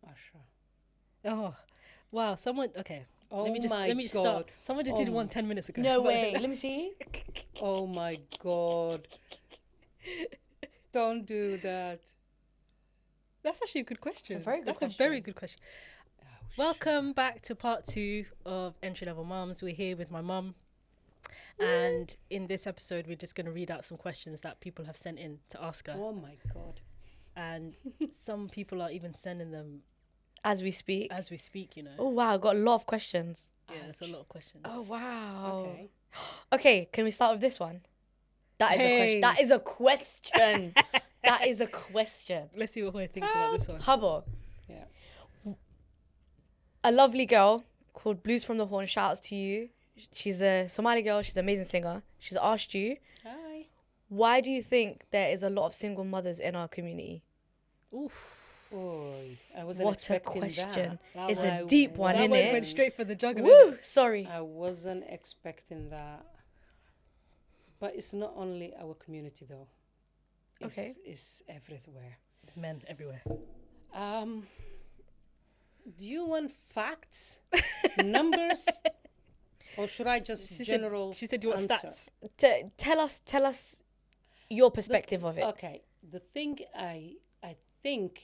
Asha. Oh, wow. Someone, okay. Oh let me just God. start. Someone just did Oh one 10 minutes ago. No way. Let me see. Oh my God. Don't do that. That's actually a good question. very good That's question. a very good question. Oh, Welcome back to part 2 of Entry Level Mums. We're here with my mum. And in this episode, we're just going to read out some questions that people have sent in to ask her. Oh my God. And some people are even sending them As we speak. as we speak, you know. Oh, wow. Got a lot of questions. Yeah, there's a lot of questions. Oh, wow. Okay. Okay, can we start with this one? That is a question. That is a question. That is a question. Let's see what Hoy thinks about this one. Hubble. Yeah. A lovely girl called Blues from the Horn. Shout outs to you. She's a Somali girl. She's an amazing singer. She's asked you, Hi. why do you think there is a lot of single mothers in our community? Oof. Oy, I wasn't What a expecting question. that. It's I a deep one, That innit? one went straight for the jugular. Woo! Sorry. I wasn't expecting that. But it's not only our community though. Okay. It's everywhere. It's men everywhere. Do you want facts, numbers, or should I just She general? said you want answer? stats. Tell us your perspective of it. Okay, the thing I think,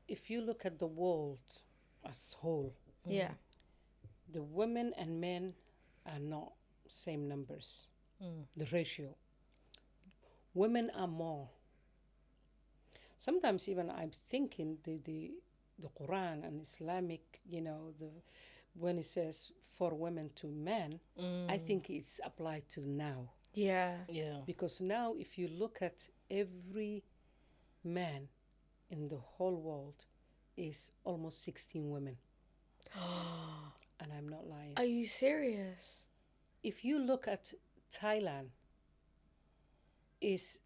if you look at the world as whole, Yeah. the women and men are not same numbers. The ratio. Women are more. Sometimes even I'm thinking the Quran and Islamic, when it says for women to men, I think it's applied to now. Yeah. Yeah. Because now if you look at every man in the whole world is almost 16 women. And I'm not lying. Are you serious? If you look at Thailand, is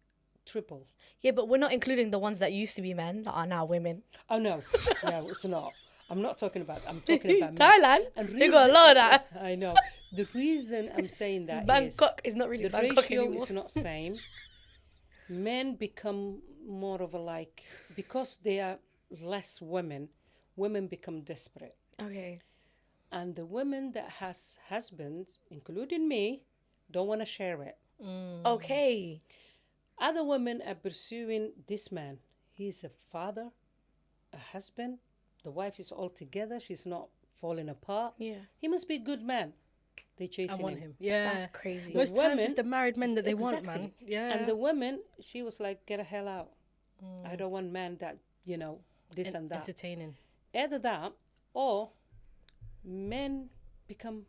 triple. Yeah, but we're not including the ones that used to be men that are now women. Oh no, it's not. I'm not talking about. I'm talking about men. Thailand. And They got a lot of that. I know. The reason I'm saying that Bangkok is not really the Bangkok ratio anymore. is not same. Men become more of a because they are less women. Women become desperate, Okay. and the women that has husbands, including me, don't want to share it. Okay. Other women are pursuing this man. He's a father, a husband. The wife is all together. She's not falling apart. Yeah. He must be a good man. They I chasing want him. him. Yeah. That's crazy. Most The times women- it's the married men that they want, man. Exactly. Yeah. And the woman, she was like, get the hell out. I don't want man that, this and that. Entertaining. Either that or men become,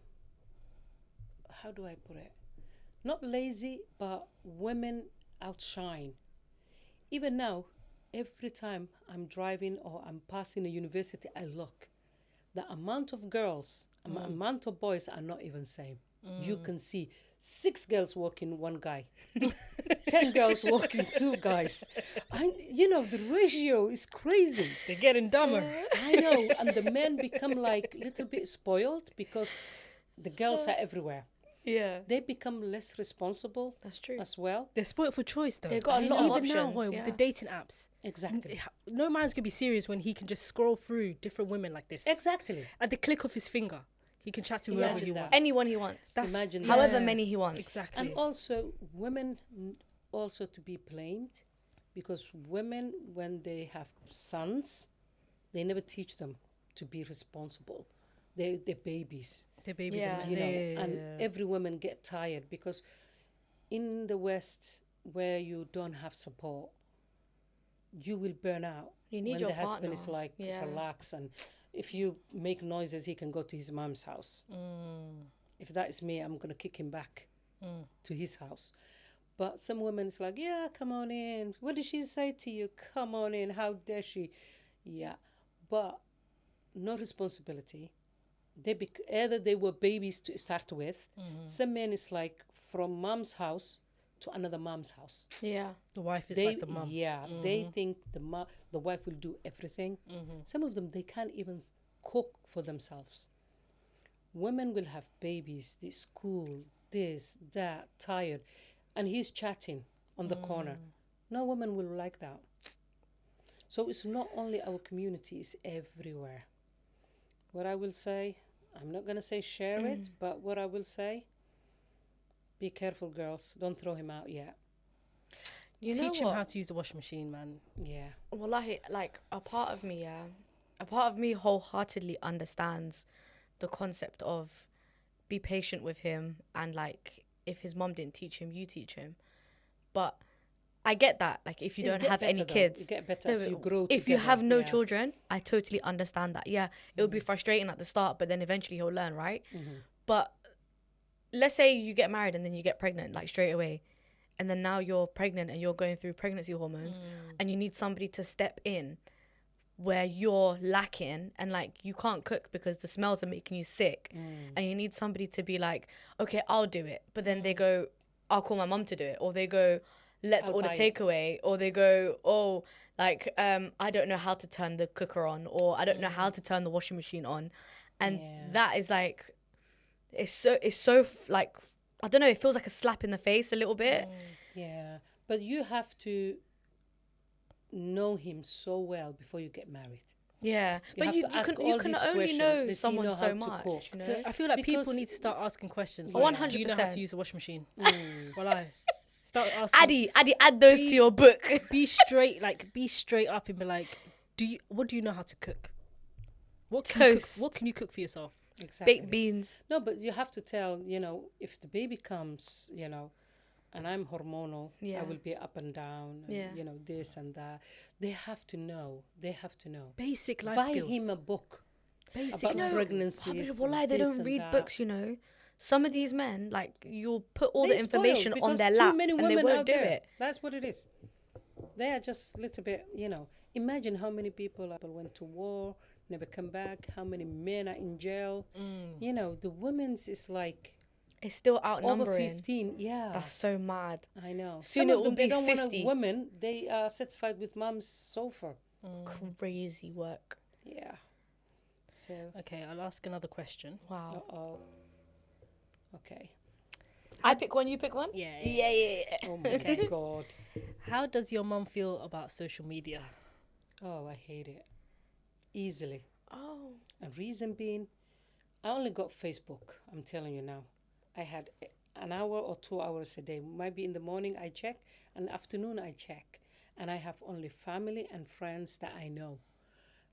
how do I put it? Not lazy, but women outshine. Even now, every time I'm driving or I'm passing a university, I look. The amount of girls, amount of boys are not even same. You can see 6 girls walking, 1 guy. 10 girls walking, 2 guys. And, the ratio is crazy. They're getting dumber. I know. And the men become like a little bit spoiled because the girls are everywhere. Yeah. They become less responsible That's true. as well. They're spoiled for choice, though. They've got a I lot of know. Even now, options. Hoy, Yeah. with the dating apps, Exactly. no man's gonna be serious when he can just scroll through different women like this. Exactly. At the click of his finger, he can chat to whoever Imagine he that. wants. Anyone he wants. That's Imagine that. However yeah. many he wants. Exactly. And also, women also to be blamed because women, when they have sons, they never teach them to be responsible. They're babies, the baby. Yeah. and every woman get tired because in the West, where you don't have support, you will burn out. You need when your the husband is partner. like Yeah. relax, and if you make noises, he can go to his mom's house. If that is me, I'm gonna kick him back to his house. But some women is like, yeah, come on in. What did she say to you? Come on in. How dare she? Yeah, but no responsibility. Either they were babies to start with. Some men is like from mom's house to another mom's house. Yeah. The wife is like the mum. Yeah, they think the wife will do everything. Some of them, they can't even cook for themselves. Women will have babies, they school, this, that, tired, and he's chatting on the corner. No woman will like that. So it's not only our community, it's everywhere. What I will say, I'm not going to say share it, but what I will say, be careful, girls. Don't throw him out yet. You know Teach him what? how to use the washing machine, man. Yeah. Wallahi, like a part of me wholeheartedly understands the concept of be patient with him, and like if his mom didn't teach him, you teach him. But I get that, like if you It's don't get have any better, though. kids, You get better No, as you but grow if you together, have no yeah. children, I totally understand that. Yeah, it would be frustrating at the start, but then eventually he'll learn, right? But let's say you get married and then you get pregnant like straight away, and then now you're pregnant and you're going through pregnancy hormones, and you need somebody to step in where you're lacking, and like you can't cook because the smells are making you sick, and you need somebody to be like, okay, I'll do it, but then they go, I'll call my mum to do it, or they go, let's I'll order buy it. takeaway, or they go, oh, like I don't know how to turn the cooker on, or I don't know how to turn the washing machine on, and Yeah. that is like, it's so like, I don't know, it feels like a slap in the face a little bit. Yeah. But you have to know him so well before you get married. Yeah, You but have you to ask can all only these know questions. Does he someone know so how to much, cook? you know. So I feel like people Because- need to start asking questions. Yeah. Like, do you know how 100%. to use a washing machine? Mm. Well, I start asking. Addy, add those to your book. Be straight, be straight up and be like, what do you know how to cook? What can you cook? Toast. What can you cook for yourself? Exactly. Baked beans. No, but you have to tell, if the baby comes, and I'm hormonal, Yeah. I will be up and down, and, Yeah. this and that. They have to know. Basic life Buy skills. him a book Basic about life skills. pregnancies. Wallahi, and they this don't and read that. books, you know. Some of these men, like, you'll put all They the spoiled information on because their too lap many and they women won't out do there. it. That's what it is. They are just a little bit, Imagine how many people went to war, never come back. How many men are in jail. The women's is like It's still over outnumbering. 15. Yeah, That's so mad. I know. Soon Some it of will them, they be don't 50. want a woman. They are satisfied with mom's sofa. Crazy work. Yeah. So, Okay, I'll ask another question. Wow. uh-oh. Okay. I pick one, you pick one? Yeah. Yeah. Oh my Okay. God. How does your mum feel about social media? Oh, I hate it. Easily. Oh. And reason being, I only got Facebook. I'm telling you now. I had an hour or 2 hours a day. Maybe in the morning I check, and afternoon I check. And I have only family and friends that I know.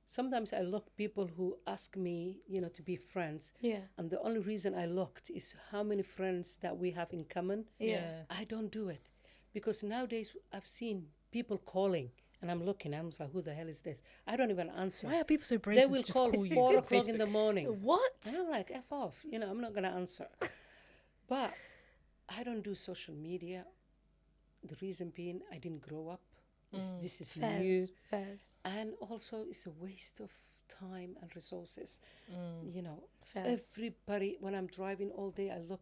Sometimes I look people who ask me, to be friends. Yeah. And the only reason I looked is how many friends that we have in common. Yeah. I don't do it. Because nowadays I've seen people calling. And I'm looking, I'm like, who the hell is this? I don't even answer. Why are people so They brazen will to just call call you 4 on o'clock in the Facebook? morning. What? And I'm like, F off. I'm not going to answer. But I don't do social media. The reason being, I didn't grow up. This is new. Fairs. And also, it's a waste of time and resources. Fairs. Everybody, when I'm driving all day, I look.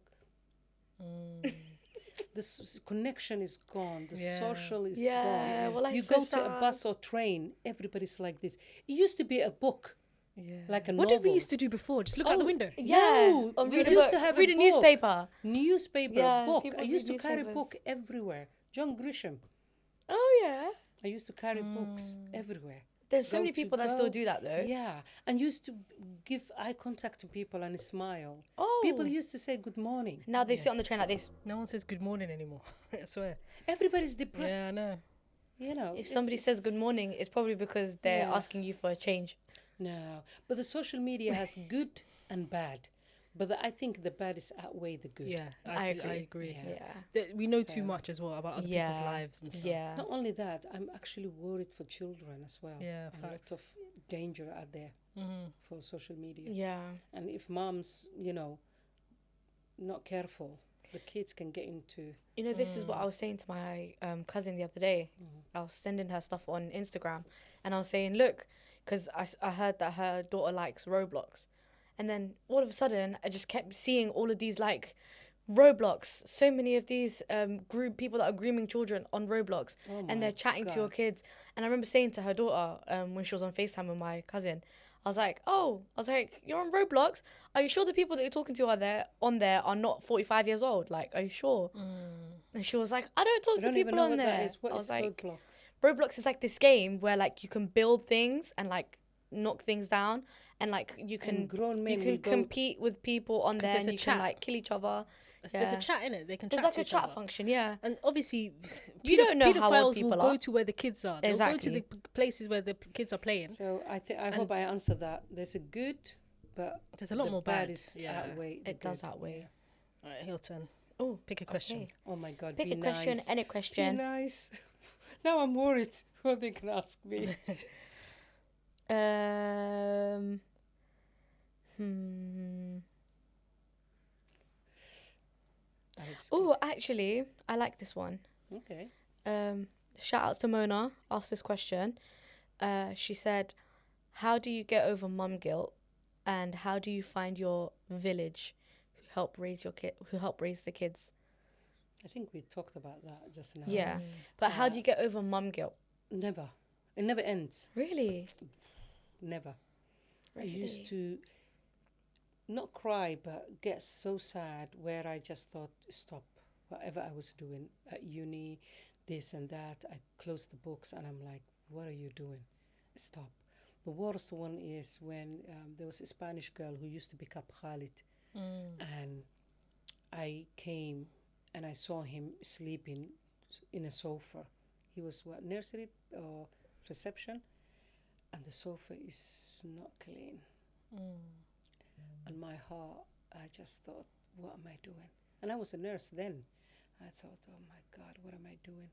The connection is gone. The Yeah. social is Yeah, gone. well, You it's go so to a sad. bus or train, everybody's like this. It used to be a book, Yeah. like a What novel. did we used to do before? Just look out the Oh, window. Yeah. No, Or we read a used book. to have Read a a book. newspaper. Newspaper, Yeah, book. people I read used to carry newspapers. book everywhere. John Grisham. Oh, yeah. I used to carry books everywhere. There's so Go many to people that go. still do that, though. Yeah, and used to give eye contact to people and smile. Oh. People used to say good morning. Now they sit on the train like this. No one says good morning anymore. I swear. Everybody's depressed. Yeah, I know. If somebody says good morning, it's probably because they're Yeah. asking you for a change. No, but the social media has good and bad. But I think the bad is outweigh the good. Yeah, I I agree. agree. Yeah. We know too So- much as well about other Yeah. people's lives and stuff. Yeah. Not only that, I'm actually worried for children as well. Yeah, A facts. lot of danger out there for social media. Yeah. And if moms, not careful, the kids can get into. You know, this is what I was saying to my cousin the other day. I was sending her stuff on Instagram, and I was saying, look, because I heard that her daughter likes Roblox. And then all of a sudden, I just kept seeing all of these, like, Roblox. So many of these group people that are grooming children on Roblox. Oh And they're my chatting to your God. kids. And I remember saying to her daughter, when she was on FaceTime with my cousin, I I was like, you're on Roblox. Are you sure the people that you're talking to on there are not 45 years old? Like, are you sure? And she was like, I don't talk I to don't even people know on what there. that is. What I is was like, Roblox? Roblox is like this game where like you can build things and like knock things down, and like you can And grown men you will can go- compete with people on there, there's and a you chat. can like kill each other. There's a Yeah. chat in it. They can There's chat like to a each chat other. function, yeah. And obviously, You don't know how old pedophiles will people go are. to where the kids are. They'll go to the places where the kids are playing. So I hope I answered that. There's a good, but There's a lot the more bad bad. is Yeah. outweigh the It does good. outweigh. All right, Hilton. Oh, Pick a question. okay. Oh my God, Pick be a question, nice. any Be question. nice. Now I'm worried what they can ask me. I hope it's Oh, actually, I like this one. good. Okay. Shout outs to Mona, asked this question. She said, how do you get over mum guilt, and how do you find your village who help raise the kids? I think we talked about that just now. Yeah. But how do you get over mum guilt? Never. It never ends. Really? Never. Really? I used to not cry, but get so sad where I just thought, stop. Whatever I was doing at uni, this and that, I closed the books and I'm like, what are you doing? Stop. The worst one is when there was a Spanish girl who used to pick up Khalid. And I came and I saw him sleeping in a sofa. He was nursery or reception, and the sofa is not clean. And my heart, I just thought, what am I doing? And I was a nurse then. I thought, oh my God, what am I doing?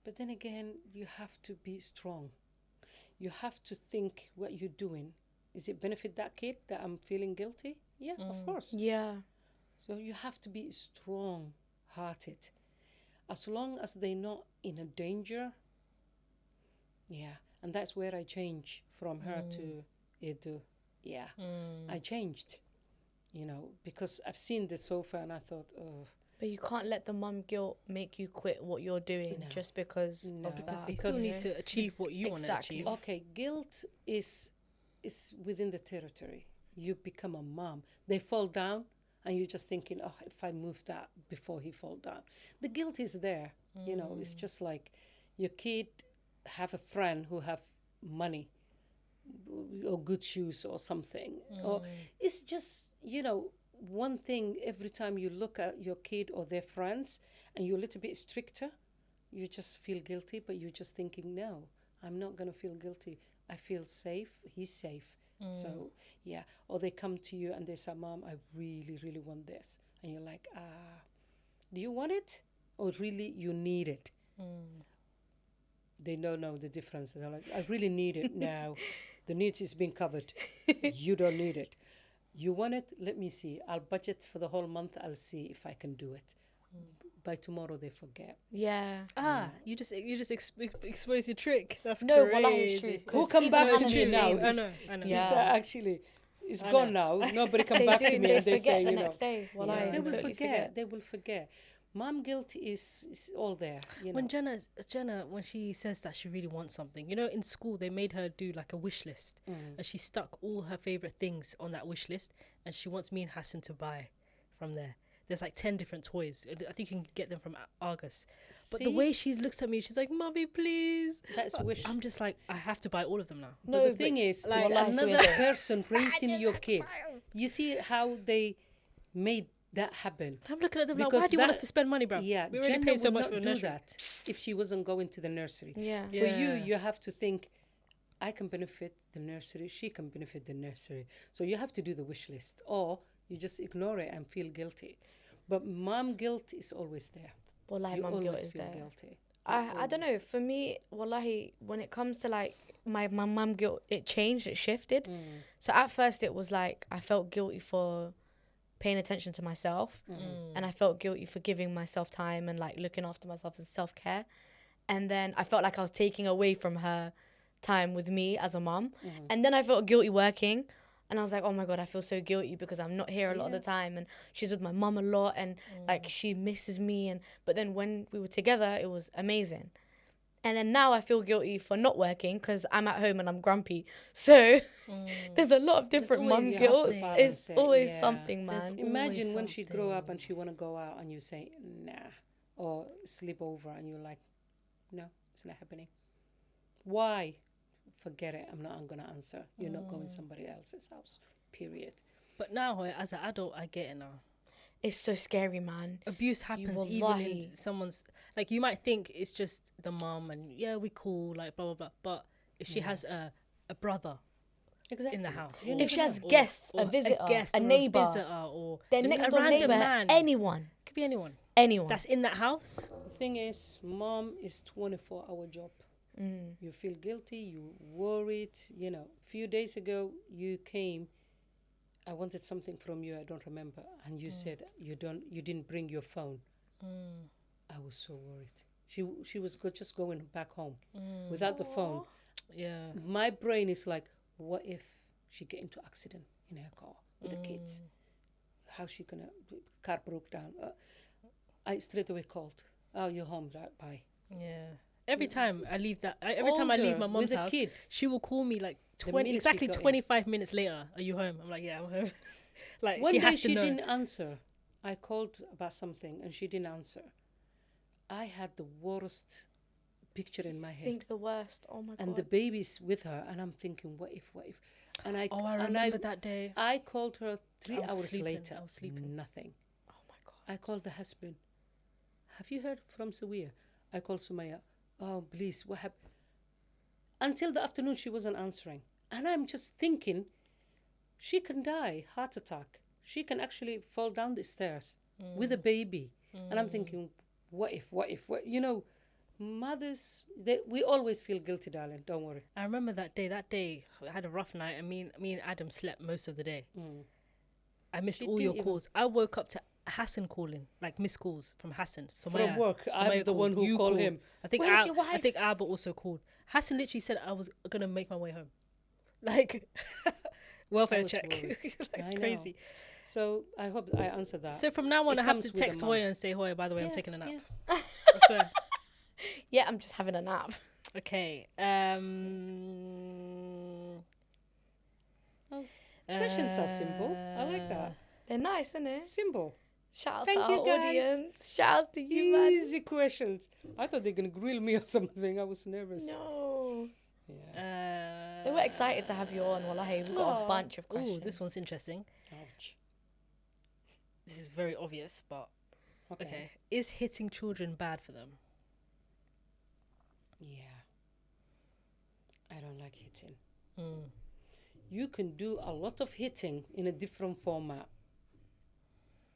But then again, you have to be strong. You have to think what you're doing. Is it benefit that kid that I'm feeling guilty? Yeah, of course. Yeah. So you have to be strong-hearted. As long as they're not in a danger, yeah. And that's where I changed from her to Edu. Yeah, I changed, because I've seen the sofa and I thought, oh. But you can't let the mum guilt make you quit what you're doing just because of that. You still need to achieve what you want to achieve. Okay, guilt is within the territory. You become a mom. They fall down and you're just thinking, oh, if I move that before he fall down. The guilt is there. It's just like your kid have a friend who have money or good shoes or something. Or it's just, one thing every time you look at your kid or their friends and you're a little bit stricter, you just feel guilty, but you're just thinking, no, I'm not going to feel guilty. I feel safe. He's safe. So, yeah. Or they come to you and they say, Mom, I really, really want this. And you're like, do you want it? Or really you need it? They don't know the difference. They're like, I really need it now. The needs is being covered. You don't need it. You want it? Let me see. I'll budget for the whole month. I'll see if I can do it. By tomorrow, they forget. Yeah. You just expose your trick. That's No, crazy. wallah, it's true. Who come back to me now? I know. Yeah. Actually, it's gone now. Nobody come back to me They and they forget say, the next day. Wallah, they will totally forget. They will forget. Mom guilt is all there. When Jenna, when she says that she really wants something, in school they made her do like a wish list, and she stuck all her favorite things on that wish list, and she wants me and Hassan to buy from there. There's like 10 different toys. I think you can get them from Argos. But the way she looks at me, she's like, "Mommy, please." That's wish. I'm just like, I have to buy all of them now. No, but the thing is, like, another person raising your kid. You see how they made that happen. I'm looking at them like, Because why do you want us to spend money, bro? Yeah, we already Jenna pay so would much not for do nursery. that if she wasn't going to the nursery. Yeah. For you have to think, I can benefit the nursery, she can benefit the nursery. So you have to do the wish list, or you just ignore it and feel guilty. But mom guilt is always there. Wallahi, You mum guilt always is feel there. guilty. I don't know. For me, wallahi, when it comes to like my mum guilt, it changed, it shifted. So at first it was like I felt guilty for paying attention to myself, and I felt guilty for giving myself time and like looking after myself as self-care. And then I felt like I was taking away from her time with me as a mum. And then I felt guilty working. And I was like, oh my God, I feel so guilty because I'm not here a lot of the time. And she's with my mum a lot and like she misses me. But then when we were together, it was amazing. And then now I feel guilty for not working because I'm at home and I'm grumpy. So there's a lot of different mum always guilt. something. It's Balance it, always yeah. something, There's man. Imagine always when she grow up something. and she want to go out and you say, nah, or sleep over and you're like, no, it's not happening. Why? Forget it. I'm going to answer. You're not going somebody else's house, period. But now, as an adult, I get it now. It's so scary, man. Abuse happens even wallahi. in someone's, like, you might think it's just the mom and yeah, we cool, like blah blah blah. But if she has a brother Exactly. in the house, You or- If she has never know. guests, or a visitor, guest a or neighbor, visitor, or their just next a door random neighbor, man, anyone, could be anyone anyone. that's in that house. The thing is, mom is 24-hour job. You feel guilty, you worried. You know, a few days ago, you came, I wanted something from you, I don't remember. And you said you didn't bring your phone. I was so worried. She was just going back home without the phone. Yeah. My brain is like, what if she get into accident in her car with the kids? How's she gonna, car broke down? I straight away called. Oh, you're home, right? Bye. Yeah. Every time I leave every time I leave Older, my mom's with a house, kid. she will call me like The minute she exactly got in. 25 minutes later. Are you home? I'm like, yeah, I'm home. Like One she day has to she know. didn't answer. I called about something and she didn't answer. I had the worst picture in my head. Think the worst. Oh my And god. the baby's with her and I'm thinking, what if? And I Oh, I and remember that day. I called her 3 I was hours sleeping, later. I was sleeping. Nothing. Oh my god. I called the husband. Have you heard from Sawiya? I called Sumaya. Oh, please, what happened? Until the afternoon, she wasn't answering. And I'm just thinking, she can die, heart attack. She can actually fall down the stairs with a baby. And I'm thinking, what if? You know, mothers, we always feel guilty, darling. Don't worry. I remember that day. That day, I had a rough night, and me and Adam slept most of the day. I missed She all your didn't even- calls. I woke up to Hassan calling, like missed calls from Hassan. From work, I'm the one who you called him. I think Where's your wife? I think Abba also called. Hassan literally said I was gonna make my way home, like welfare was check. worried. It's I know. crazy. So I hope I answered that. So from now on, It I have comes to with the text mum. Hoya and say, Hoya, by the way, I'm Yeah, taking a nap. yeah. I swear. Yeah, I'm just having a nap. Okay. Questions are simple. I like that. They're nice, isn't it? Simple. Shout out Thank to you, our guys. audience. Shout out to you, man. Easy questions. I thought they were going to grill me or something. I was nervous. No. Yeah. They were excited to have you on. Wallahi, we've got a Aw. bunch of questions. Oh, this one's interesting. Ouch. This is very obvious, but Okay. okay. Is hitting children bad for them? Yeah. I don't like hitting. Mm. You can do a lot of hitting in a different format.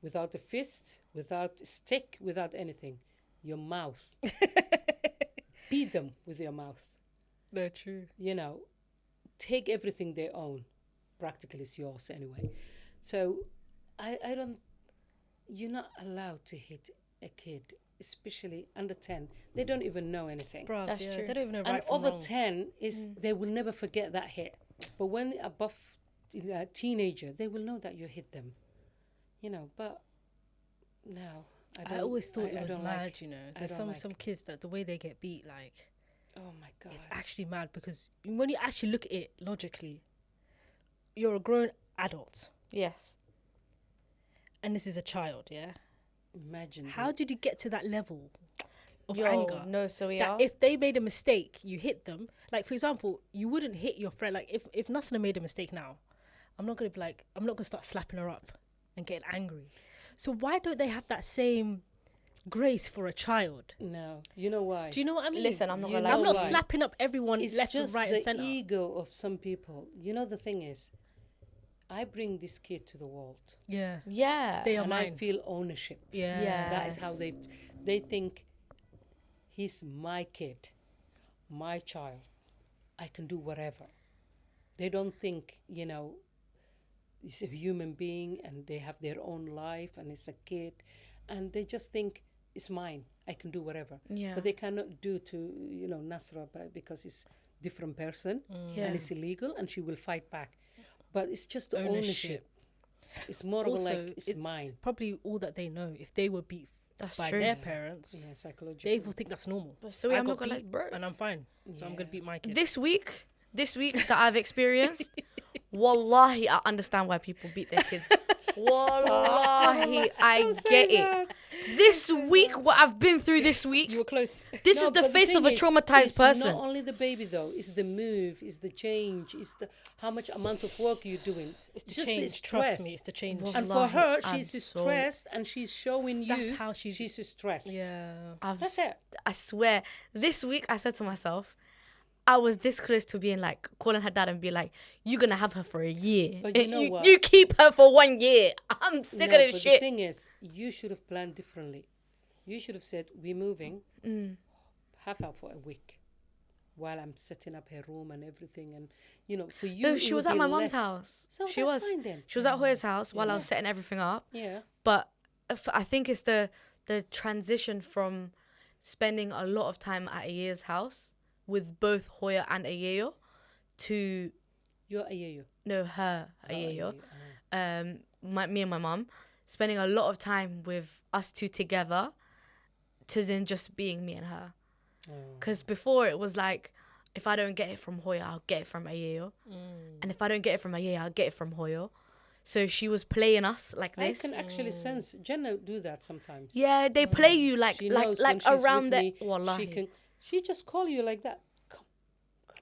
Without a fist, without a stick, without anything. Your mouth. Beat them with your mouth. No, true. You know, take everything they own. Practically it's yours anyway. So I don't, you're not allowed to hit a kid, especially under 10. They don't even know anything. Bruv, That's yeah, true. They don't even know And right from over wrong. 10 is they will never forget that hit. But when they're above a teenager, they will know that you hit them. You know, but no. I always thought it I was don't mad, like- you know. I There's don't some like- kids that the way they get beat, like, Oh my God. it's actually mad because when you actually look at it logically, you're a grown adult Yes. and this is a child, yeah? Imagine. How did you get to that level of Yo, anger? no, so we That are. if they made a mistake, you hit them. Like, for example, you wouldn't hit your friend. Like, if Nasna made a mistake now, I'm not going to start slapping her up and getting angry. So why don't they have that same grace for a child? No. You know why? Do you know what I mean? Listen, I'm not You gonna know lie. I'm not why? slapping up everyone It's left, just right, the and center. ego of some people. You know, the thing is, I bring this kid to the world. Yeah, Yeah. they are And I mine. feel ownership. Yeah, Yeah. That is how they think he's my kid, my child. I can do whatever. They don't think, you know, he's a human being and they have their own life and it's a kid. And they just think it's mine. I can do whatever. Yeah. But they cannot do to, you know, Nasra because it's different person Yeah. and it's illegal and she will fight back. But it's just the ownership. Ownership. It's more of Also, like, it's mine. probably all that they know. If they were beat That's by true. their parents, Yeah, psychological. they will think that's normal. But so I I'm got not gonna beat like, bro. and I'm fine. So I'm gonna Yeah. beat my kid. This week that I've experienced, wallahi, I understand why people beat their kids. Wallahi, I Don't say get it. that. This week, what I've been through this week, You were close. this No, is the but face of thing a is, traumatized it's person. not only the baby though. It's the move. It's the change. It's the how much amount of work you're doing. It's the just change. the stress. Trust me, it's the change. Well, And for Wallahi, her, I'm she's so- stressed, and she's showing you That's how she's- stressed. Yeah. That's it. I swear, this week I said to myself, I was this close to being like, calling her dad and be like, you're going to have her for a year. But you know what? You keep her for 1 year. I'm sick No, of but this the shit. thing is, you should have planned differently. You should have said, we're moving, have her for a week while I'm setting up her room and everything. And, you know, for you, No, it she would was at be my mum's less. house. So She that's was. fine then. She was at Hoya's house while I was setting everything up. Yeah. But I think it's the transition from spending a lot of time at Ayeyo's house with both Hoya and Ayeyo to You're Ayeyo. no her Oh, Ayeyo. Oh. Me and my mum spending a lot of time with us two together to then just being me and her. Oh. Because before it was like, if I don't get it from Hoya, I'll get it from Ayeyo. And if I don't get it from Ayeyo, I'll get it from Hoya. So she was playing us like I this. can actually sense Jenna do that sometimes. Yeah, they play you like She knows when like she's around with the me, wallahi. she just call you like that.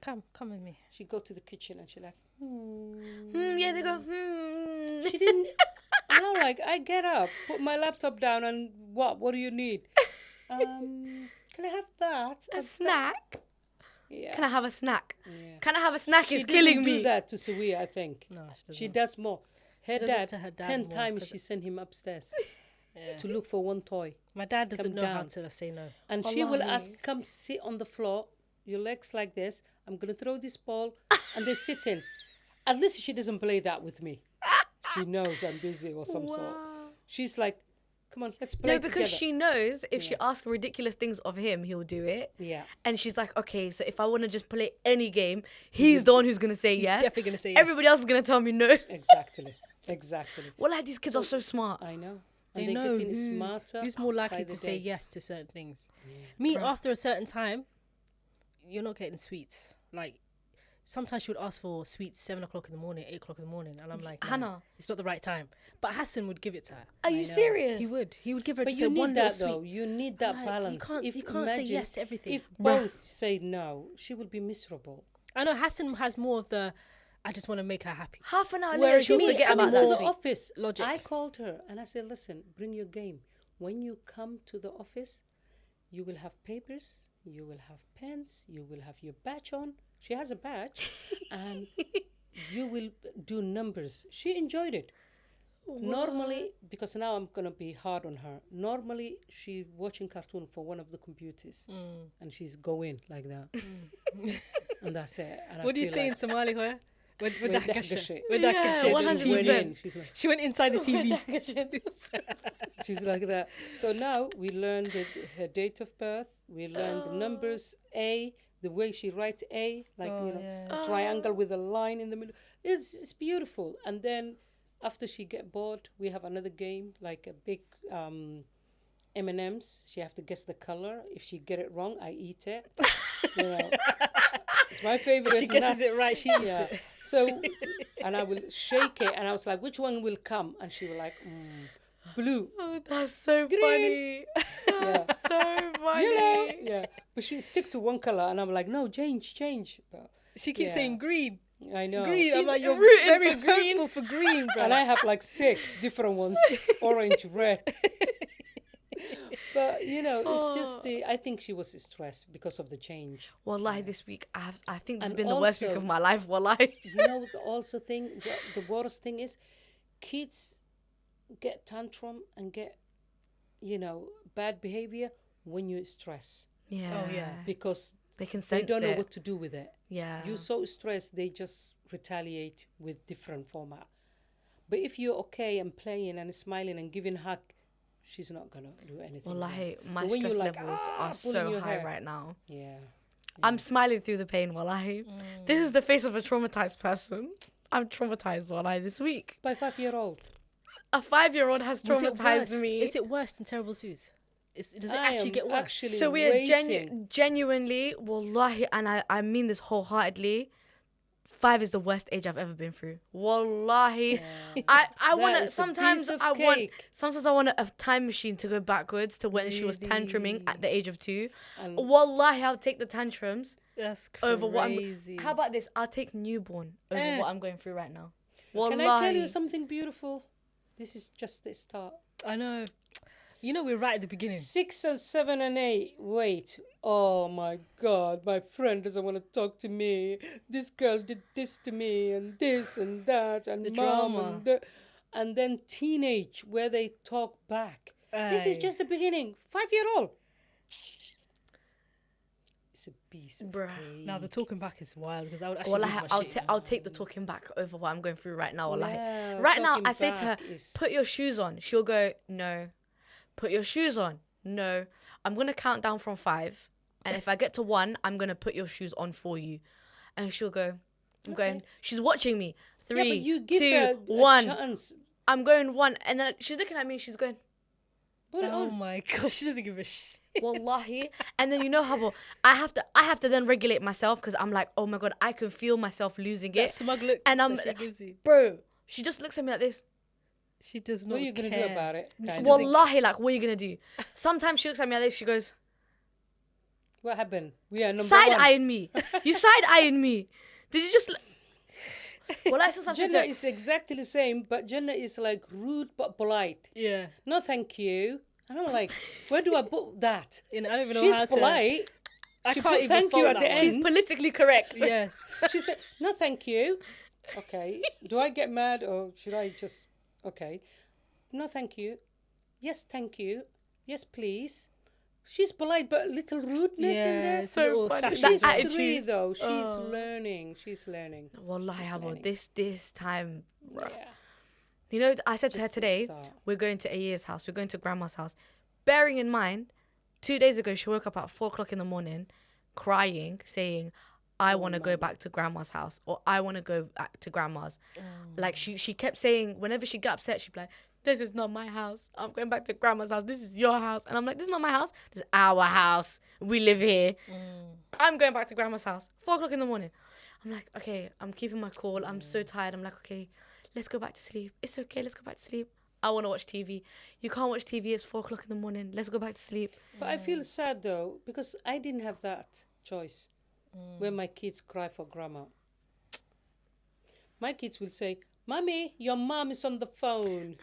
Come with me. She go to the kitchen and she like, Yeah, they go. She didn't. And I'm like, I get up, put my laptop down, and what do you need? Can I have that? A snack? Yeah. Can I have a snack? Yeah. Can I have a snack? She It's killing doesn't me. do that to Sawiya, I think. No, she doesn't. She does more. Her does it dad, to her dad 10 more, times 'cause she sent him upstairs Yeah. to look for one toy. My dad doesn't Come know how down. to say no. And she will Wallahi. ask, come sit on the floor, your legs like this. I'm going to throw this ball. And they're sitting. At least she doesn't play that with me. She knows I'm busy or some sort. She's like, come on, let's play No, because together. she knows if she asks ridiculous things of him, he'll do it. Yeah. And she's like, okay, so if I want to just play any game, he's the one who's going to say yes. Definitely gonna say yes. Everybody else is going to tell me no. Exactly. Exactly. Well, like, these kids are so smart. I know. They And know they're getting who- smarter. who's more by likely the to say day. yes to certain things. Me, after a certain time, you're not getting sweets. Like, sometimes she would ask for sweets 7 o'clock in the morning, 8 o'clock in the morning, and I'm like, no, Hannah. it's not the right time. But Hassan would give it to her. Are you know. serious? He would. He would give her But just you a one need little that sweet. though. You need that Like, balance. you can't say yes to everything. If Bruh. both say no, she would be miserable. I know Hassan has more of the, I just want to make her happy. Half an hour later, Whereas she'll me, forget I'm about more that to the sweet. office. Logic. I called her and I said, listen, bring your game. When you come to the office, you will have papers, you will have pens, you will have your badge on. She has a badge. And you will do numbers. She enjoyed it. Normally, because now I'm going to be hard on her. Normally, she's watching cartoon for one of the computers. And she's going like that. And that's it. And I What do you feel say in like, Somali, Hoya? With that With gasha. dasha. With that Yeah, gasha. 100%. She went in. She went inside the TV. She's like that. So now we learned her date of birth. We learned the numbers A, the way she writes A, like a triangle with a line in the middle. It's beautiful. And then after she get bored, we have another game, like a big M&Ms. She have to guess the color. If she get it wrong, I eat it. You know, it's my favorite. She guesses nuts. it right, she eats Yeah. it. So, and I will shake it, and I was like, which one will come? And she was like, blue. Oh, that's so funny. Yeah. So funny. Yellow. Yeah. But she stick to one color, and I'm like, no, change. But She keeps Yeah. saying green. I know. Green. I'm She's like, you're rooting very for green. hopeful for green, bro. And I have like 6 different ones, orange, red. But it's just I think she was stressed because of the change. Wallahi, this week, I think this has And been the worst week also- of my life. Wallahi. The worst thing is, kids get tantrum and get, bad behavior when you stress, Yeah. Oh, yeah. because They can they sense don't know it. what to do with it. Yeah. You're so stressed, they just retaliate with different format. But if you're okay and playing and smiling and giving hug, she's not gonna do anything. Wallahi, my But when stress you're like, levels are pulling so your high hair. right now. Yeah. I'm smiling through the pain, wallahi. This is the face of a traumatized person. I'm traumatized, wallahi, this week. By 5-year-old. A 5-year-old has Was it traumatized worse? me. Is it worse than Terrible Zoos? Does it I actually am get worse? actually So we are waiting. genuinely, wallahi, and I mean this wholeheartedly. 5 is the worst age I've ever been through. Wallahi, I That wanna. is a piece of cake. Sometimes I want a time machine to go backwards to when she was tantruming at the Really? age of 2. And Wallahi, I'll take the tantrums That's over what crazy. How about this? I'll take newborn over Eh. what I'm going through right now. can I tell you Wallahi. something beautiful? This is just the start. I know. You know, we're right at the beginning. 6 and 7 and 8. Wait. Oh my God. My friend doesn't want to talk to me. This girl did this to me and this and that and The mom drama. and the, and then teenage where they talk back. This is Aye. just the beginning. 5-year-old. It's a piece of Bruh. cake. Now the talking back is wild because I would actually Wallahi, lose my shit. I'll take the talking back over what I'm going through right now. Wallahi. Yeah, Right now, talking I say to her, back is- put your shoes on. She'll go, no. Put your shoes on. No. I'm going to count down from 5. And if I get to 1, I'm going to put your shoes on for you. And she'll go, I'm going, she's watching me. Yeah, 3, but you give 2, her a 1. chance. I'm going 1. And then she's looking at me. She's going, Put it Oh on. my gosh, she doesn't give a shit. wallahi. And then you know how I have to then regulate myself because I'm like, oh my God, I can feel myself losing That it. smug look And that she gives you. Bro, she just looks at me like this. She does not What are you going to do care. about it? Kind of. Wallahi, like, what are you going to do? Sometimes she looks at me like this. She goes, What happened? We are number side 1. eyeing me. You side eyeing me. Did you just? Well, I sometimes Jannah is exactly the same, but Jannah is like rude but polite. Yeah. No, thank you. And I'm like, where do I put that? You know, I don't even know She's how to. polite. I She can't put even thank you follow at that the one. end. she's politically correct. Yes. She said, no, thank you. Okay. Do I get mad or should I just, okay. No, thank you. Yes, thank you. Yes, please. She's polite, but a little rudeness in Yeah, there. it's a So little funny. sassy That She's as well. attitude. 3 though. She's Oh. learning. She's learning. Wallahi, She's Habo, learning. this time, bruh. Yeah. You know, I said to her Just the today, start. we're going to Aya's house. We're going to Grandma's house. Bearing in mind, 2 days ago, she woke up at 4 o'clock in the morning, crying, saying, I want to go back to Grandma's house, or I want to go back to Grandma's. Like, she kept saying, whenever she got upset, she'd be like, this is not my house. I'm going back to Grandma's house. This is your house. And I'm like, this is not my house. This is our house. We live here. I'm going back to Grandma's house. 4 o'clock in the morning. I'm like, okay, I'm keeping my cool. I'm so tired. I'm like, okay, let's go back to sleep. It's okay. Let's go back to sleep. I want to watch TV. You can't watch TV. It's 4 o'clock in the morning. Let's go back to sleep. But I feel sad though, because I didn't have that choice when my kids cry for grandma. My kids will say, Mommy, your mom is on the phone.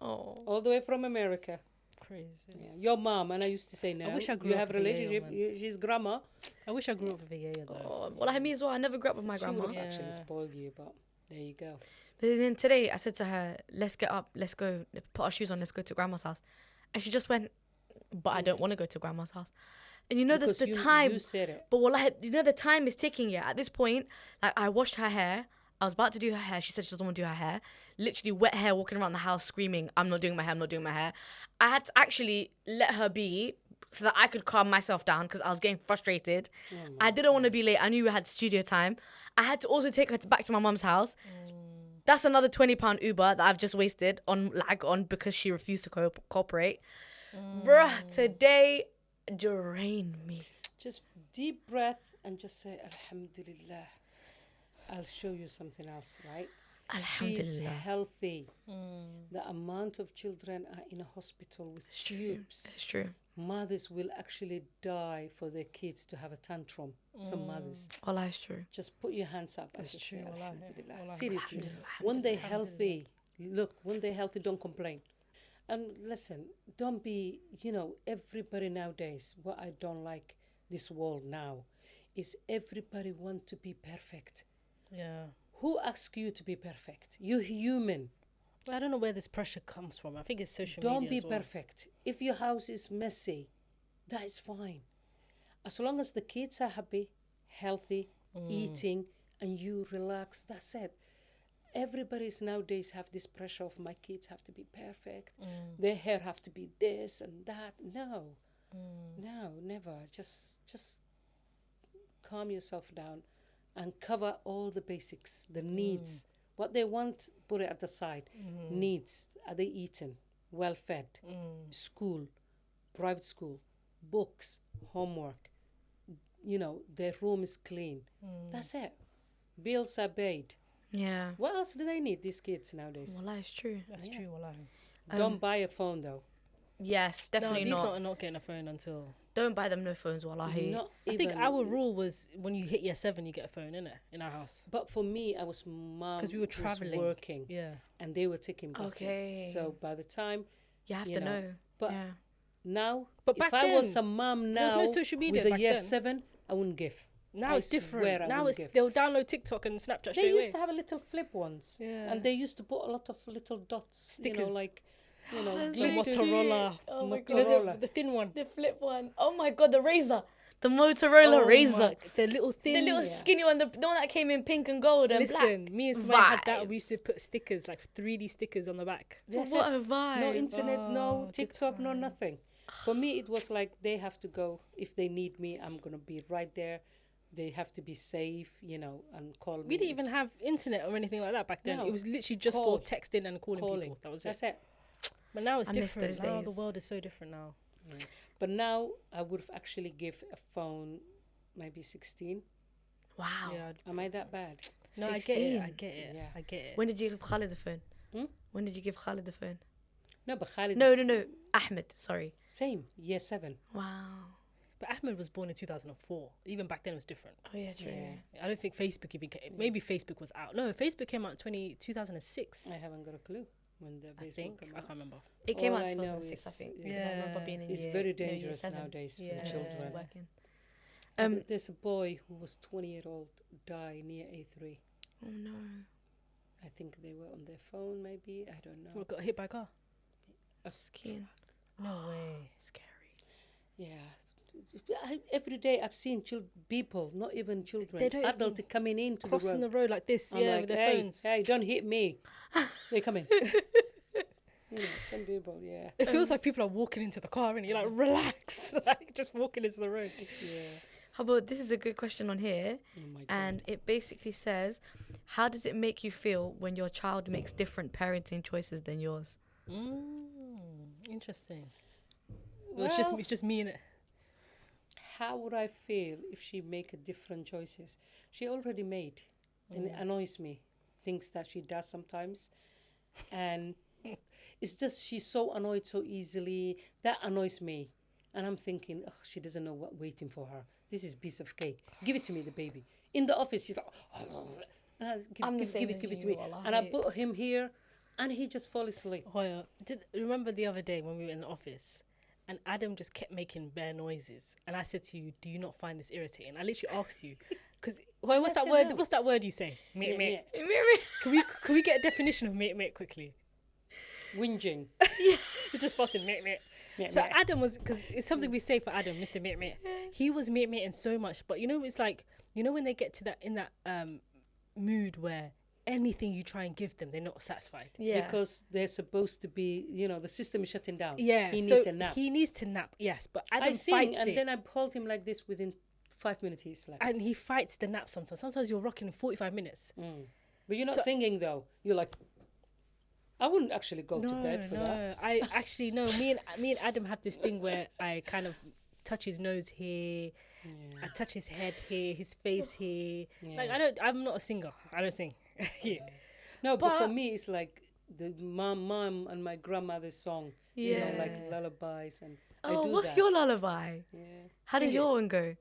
Oh. All the way from America. Crazy. Yeah, your mom. And I used to say, no, wish I grew you up have a with a Yale, relationship. man. She's grandma. I wish I grew up with a yaya though. Oh, well, I mean as well. I never grew up with my She would grandma. have actually Yeah. spoiled you, but there you go. But then today I said to her, let's get up, let's go, put our shoes on, let's go to Grandma's house. And she just went, but I don't want to go to Grandma's house. And you know Because the you, time, you said it. but well, you know the time is ticking. Yeah, at this point, like I washed her hair. I was about to do her hair. She said she doesn't want to do her hair. Literally wet hair, walking around the house screaming, I'm not doing my hair, I'm not doing my hair. I had to actually let her be so that I could calm myself down because I was getting frustrated. I didn't want to be late. I knew we had studio time. I had to also take her back to my mum's house. That's another £20 Uber that I've just wasted on because she refused to cooperate. Bruh, today drained me. Just deep breath and just say, Alhamdulillah. I'll show you something else, right? She's Alhamdulillah. healthy. The amount of children are in a hospital with tubes. It's true. Mothers will actually die for their kids to have a tantrum. Some mothers. Allah is true. Just put your hands up and That's just true, say, wallahi. Alhamdulillah. Wallahi. Seriously. Alhamdulillah, When they're healthy, look, when they're healthy, don't complain. And listen, don't be, everybody nowadays, what I don't like this world now is everybody want to be perfect. Yeah. Who asks you to be perfect? You're human. I don't know where this pressure comes from. I think it's social Don't media be as well. perfect. If your house is messy, that is fine. As long as the kids are happy, healthy, eating, and you relax, that's it. Everybody's nowadays have this pressure of my kids have to be perfect. Their hair have to be this and that. No, never. Just calm yourself down and cover all the basics, the needs. What they want, put it at the side. Needs, are they eaten? Well fed? School, private school, books, homework, their room is clean. That's it. Bills are paid. Yeah. What else do they need, these kids nowadays? Well, that is true. That's true. Wallahi. Don't buy a phone, though. Yes, No, definitely these not. lot are not getting a phone until. Don't buy them no phones, wallahi. Not I think even- our rule was when you hit year 7, you get a phone, innit? In our house. But for me, I was mom 'Cause we were was travelling. working, Yeah. and they were taking buses. Okay. So by the time, You have you to know, know. but yeah. now, But if back I was then, a mom there now was no social media with a back year then. 7, I wouldn't give. Now I it's swear different. I Now wouldn't it's give. they'll download TikTok and Snapchat They straight used away. to have a little flip ones, Yeah. and they used to put a lot of little dots, Stickers. like, That's The so glitters. Motorola. Oh my You know, Motorola. the thin one. The flip one. Oh my god, the razor. The Motorola razor. my- the little thin. The little Yeah. skinny one, the one that came in pink and gold and Listen, black. me and Sumaya had that. Vibes. We used to put stickers, like 3D stickers on the back. That's What it. a vibe. No internet, no Oh, good TikTok, no times. nothing. For me, it was like they have to go. If they need me, I'm gonna be right there. They have to be safe, and call me. We didn't even have internet or anything like that back then. No. It was literally just Call. for texting and calling people. That was it. That's it. But now it's I miss different. those Now the days. world is so different now. But now I would have actually give a phone, maybe 16. Wow. Yeah. Am I that bad? No, I get it. I 16. get it. Yeah. I get it. When did you give Khalid the phone? Hmm? When did you give Khalid the phone? No, but Khalid. No, is no, no. Ahmed, sorry. Same, year 7. Wow. But Ahmed was born in 2004. Even back then it was different. Oh yeah, true. Yeah. I don't think Facebook even came. Maybe Facebook was out. No, Facebook came out in 2006. I haven't got a clue when the I Facebook think. came I out. can't remember. It came All out I in know 2006, I is- think. is- because I remember being in It's year, very year dangerous 7. nowadays for Yeah. the children. Working. There's a boy who was 20-year-old die near A3. Oh no. I think they were on their phone, maybe. I don't We know. got hit by a car. Skin. No way. Scary. Yeah. Every day I've seen people, not even children, They don't adults even coming into Crossing the the road. road like this, I'm yeah, like, with their hey, phones. hey, don't hit me. They come in. Some people, yeah. It feels like people are walking into the car and you're like, relax. Like, just walking into the road. Yeah. How about this is a good question on here, Oh my God. and it basically says, how does it make you feel when your child makes different parenting choices than yours? Interesting. Well, It's just me in it. how would I feel if she make a different choices? She already made, and it annoys me. Things that she does sometimes, and it's just she's so annoyed so easily. That annoys me, and I'm thinking, oh, she doesn't know what waiting for her. This is piece of cake. Give it to me, the baby. In the office, she's like, and I I'm the give same it as to you, me, and I wallahi. put him here, and he just fall asleep. Hoya, remember the other day when we were in the office and Adam just kept making bare noises and I said to you, do you not find this irritating? I literally asked you, because what's that said word? no. What's that word you say? Mate, Yeah, mate. Can we get a definition of mate, mate quickly? Whinging. You're just bossing mate, mate. Mate, So mate. Adam was, because it's something we say for Adam, Mr. Mate, mate. He was mate, mate, and so much. But it's like, when they get to that in that mood where anything you try and give them, they're not satisfied. Yeah. Because they're supposed to be, the system is shutting down. Yeah, He so needs a nap. he needs to nap. Yes, but Adam I sing, fights and it. then I hold him like this within 5 minutes. He slept. And he fights the nap sometimes. Sometimes you're rocking in 45 minutes. But you're not So- singing though. You're like, I wouldn't actually go to bed for that. I actually no. Me and Adam have this thing where I kind of touch his nose here, I touch his head here, his face here. Like I'm not a singer. I don't sing. Yeah. No, but for But- me, it's like the mom and my grandmother's song. Like Yeah. lullabies, and I Oh, do what's that. your lullaby? Yeah. How does Sing it. your one go?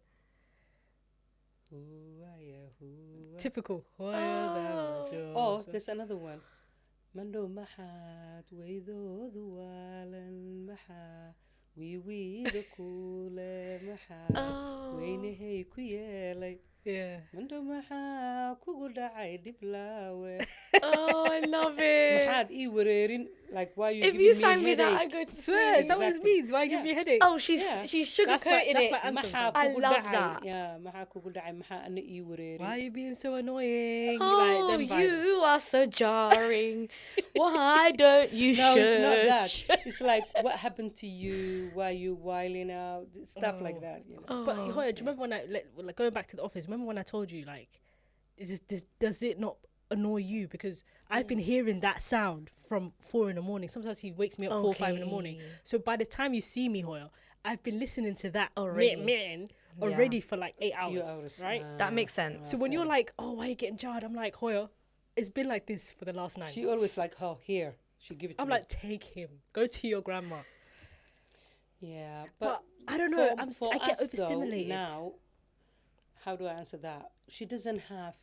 Typical. Oh, there's another one. Mando mahat waydo duwalan maha wii the kule maha Oh. waynahay ku yeelay yeah. mando maxaa kugu dhacay dhiblaawe Oh, I love it. maxaad ii wareerin like why you If giving you me sang me that, headache? I go to Swear, is that what it Exactly. means? Why give me a headache? Oh, she's Yeah. sugarcoated that's it. my anthem. maxaa I kugu love dhacay that. yeah maxaa kugu dhacay maxaa ana ii wareerin Why are you being so annoying? Oh, like them vibes. you are so jarring. Why don't you no it's not shush? that it's like what happened to you why you whiling out stuff like that But Oh. Hoya, do you remember when like going back to the office? Remember when I told you like, does it not annoy you? Because I've been hearing that sound from 4 a.m. Sometimes he wakes me up 4 or 5 a.m. Okay. So by the time you see me, Hoya, I've been listening to that Already. already for like 8 Few hours, hours. right? That makes sense. So when you're like, oh, why are you getting jarred? I'm like, Hoya, it's been like this for the last 9 She months. always like, oh, here. She give it to I'm me. like, take him. Go to your grandma. Yeah, But I don't know. for I get us, though, overstimulated. now, how do I answer that? She doesn't have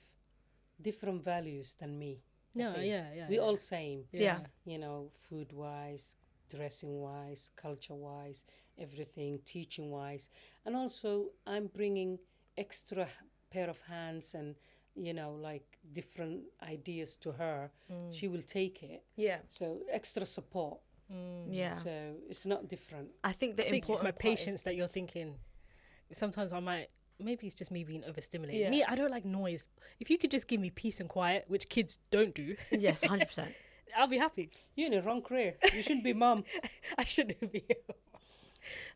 different values than me. I No, think. yeah. We all same. Yeah. You know, food-wise, dressing-wise, culture-wise, everything, teaching-wise. And also, I'm bringing extra pair of hands and, you know, like different ideas to her. She will take it. Yeah. So extra support. Yeah. So it's not different. I think the I think it's important my part is- patience that you're thinking. Sometimes I might. Maybe it's just me being overstimulated. Yeah. Me, I don't like noise. If you could just give me peace and quiet, which kids don't do, Yes, 100%. I'll be happy. You're in the wrong career. You shouldn't be mom. I shouldn't be.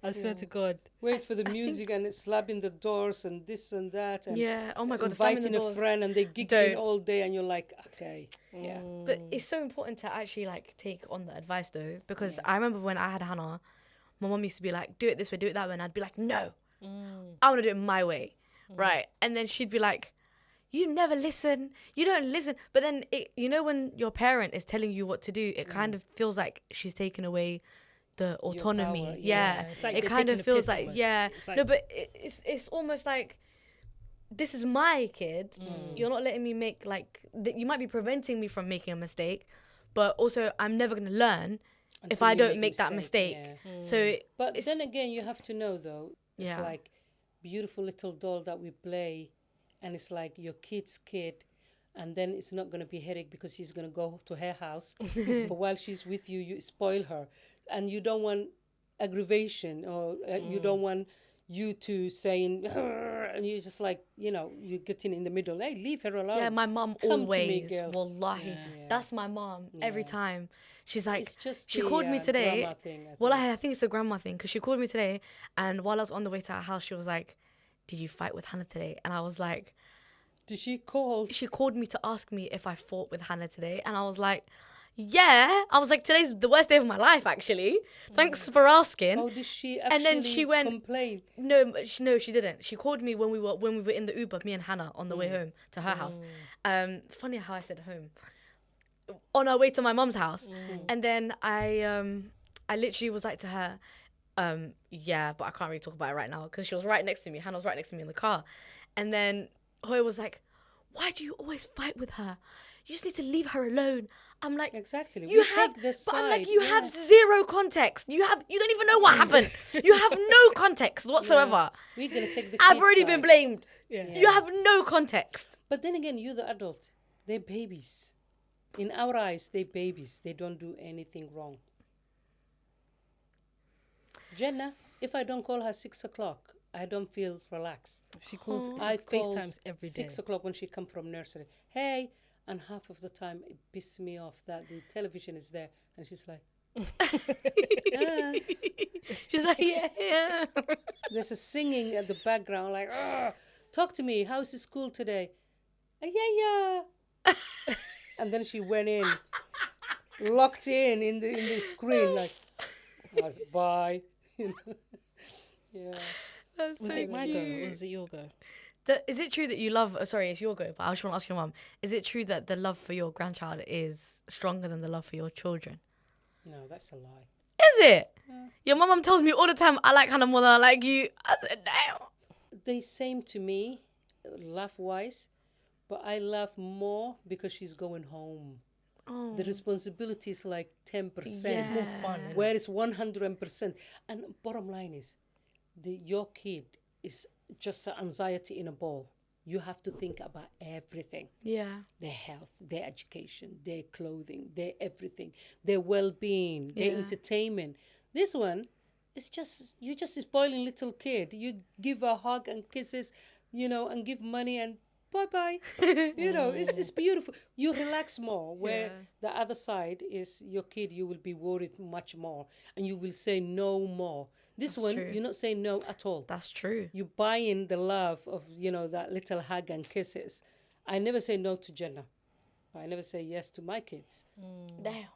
I swear to God. Wait for the music and it's slapping the doors and this and that. And Yeah. Oh my God. the slamming the inviting a doors. friend and they giggling Don't. all day and you're like, okay, yeah. But it's so important to actually like take on the advice though, because I remember when I had Hannah, my mom used to be like, do it this way, do it that way. And I'd be like, no, I want to do it my way. Right. And then she'd be like, you never listen. You don't listen. But then, you know, when your parent is telling you what to do, it kind of feels like she's taking away the autonomy. power, yeah. It's like It they're kind taking of the feels piss like, almost. yeah. It's like- No, but it's almost like, this is my kid. You're not letting me make like, you might be preventing me from making a mistake, but also I'm never going to learn if Until I you don't make that mistake, mistake. yeah. So But it's- then again, you have to know though, it's Yeah. like beautiful little doll that we play and it's like your kid's kid. And then it's not going to be headache because she's going to go to her house. But while she's with you, you spoil her. And you don't want aggravation or you don't want you to saying, and you're just like, you know, you're getting in the middle. Hey, leave her alone. yeah, my mum Come to me, always, girl. wallahi, Yeah. that's my mum every Yeah. time. She's like, It's just she the, called me today. grandma thing, Well, think. I think it's a grandma thing because she called me today, and while I was on the way to our house, she was like, "Did you fight with Hannah today?" And I was like, Did she call? she called me to ask me if I fought with Hannah today, and I was like, yeah. I was like, today's the worst day of my life, actually. Thanks for asking. Oh, did she actually And then she went- complain? No, she didn't. She called me when we were in the Uber, me and Hannah, on the way home to her house. Funny how I said home. On our way to my mum's house, and then I literally was like to her, yeah, but I can't really talk about it right now because she was right next to me. Hannah was right next to me in the car, and then Hoya was like, "Why do you always fight with her? You just need to leave her alone." I'm like, Exactly. you We have, take this but I'm like, side, you yeah. have zero context. You don't even know what happened. You have no context whatsoever. We're gonna take the. I've kid's already side. been blamed. Yeah. You have no context. But then again, you're the adult. They're babies. In our eyes, they're babies. They don't do anything wrong. Jenna, if I don't call her 6 o'clock, I don't feel relaxed. She calls. She I call FaceTimes every day. 6 o'clock when she come from nursery. Hey, and half of the time it pisses me off that the television is there, and she's like, "Ah." She's like, yeah. There's a singing at the background, like, "Ah, talk to me. How's the school today?" Yeah. And then she went in, locked in the screen, like, bye. You know? Yeah. That's Was so it my go cute. or was it your go? Is it true that you love? Sorry, it's your go. But I just want to ask your mum: is it true that the love for your grandchild is stronger than the love for your children? No, that's a lie. Is it? Your mum tells me all the time, "I like Hannah more than I like you." I said, "Damn." They same to me, laugh-wise, but I laugh more because she's going home. Oh. The responsibility is like 10%. It's more fun, innit? Where it's 100%. And bottom line is, your kid is just an anxiety in a ball. You have to think about everything. Yeah. Their health, their education, their clothing, their everything, their well-being, their Yeah. entertainment. This one, it's just, you're just a spoiling little kid. You give a hug and kisses, and give money and bye-bye. It's beautiful. You relax more, where the other side is your kid, you will be worried much more and you will say no more. This That's one, true. you're not saying no at all. That's true. You buy in the love of, that little hug and kisses. I never say no to Jenna. I never say yes to my kids. Damn.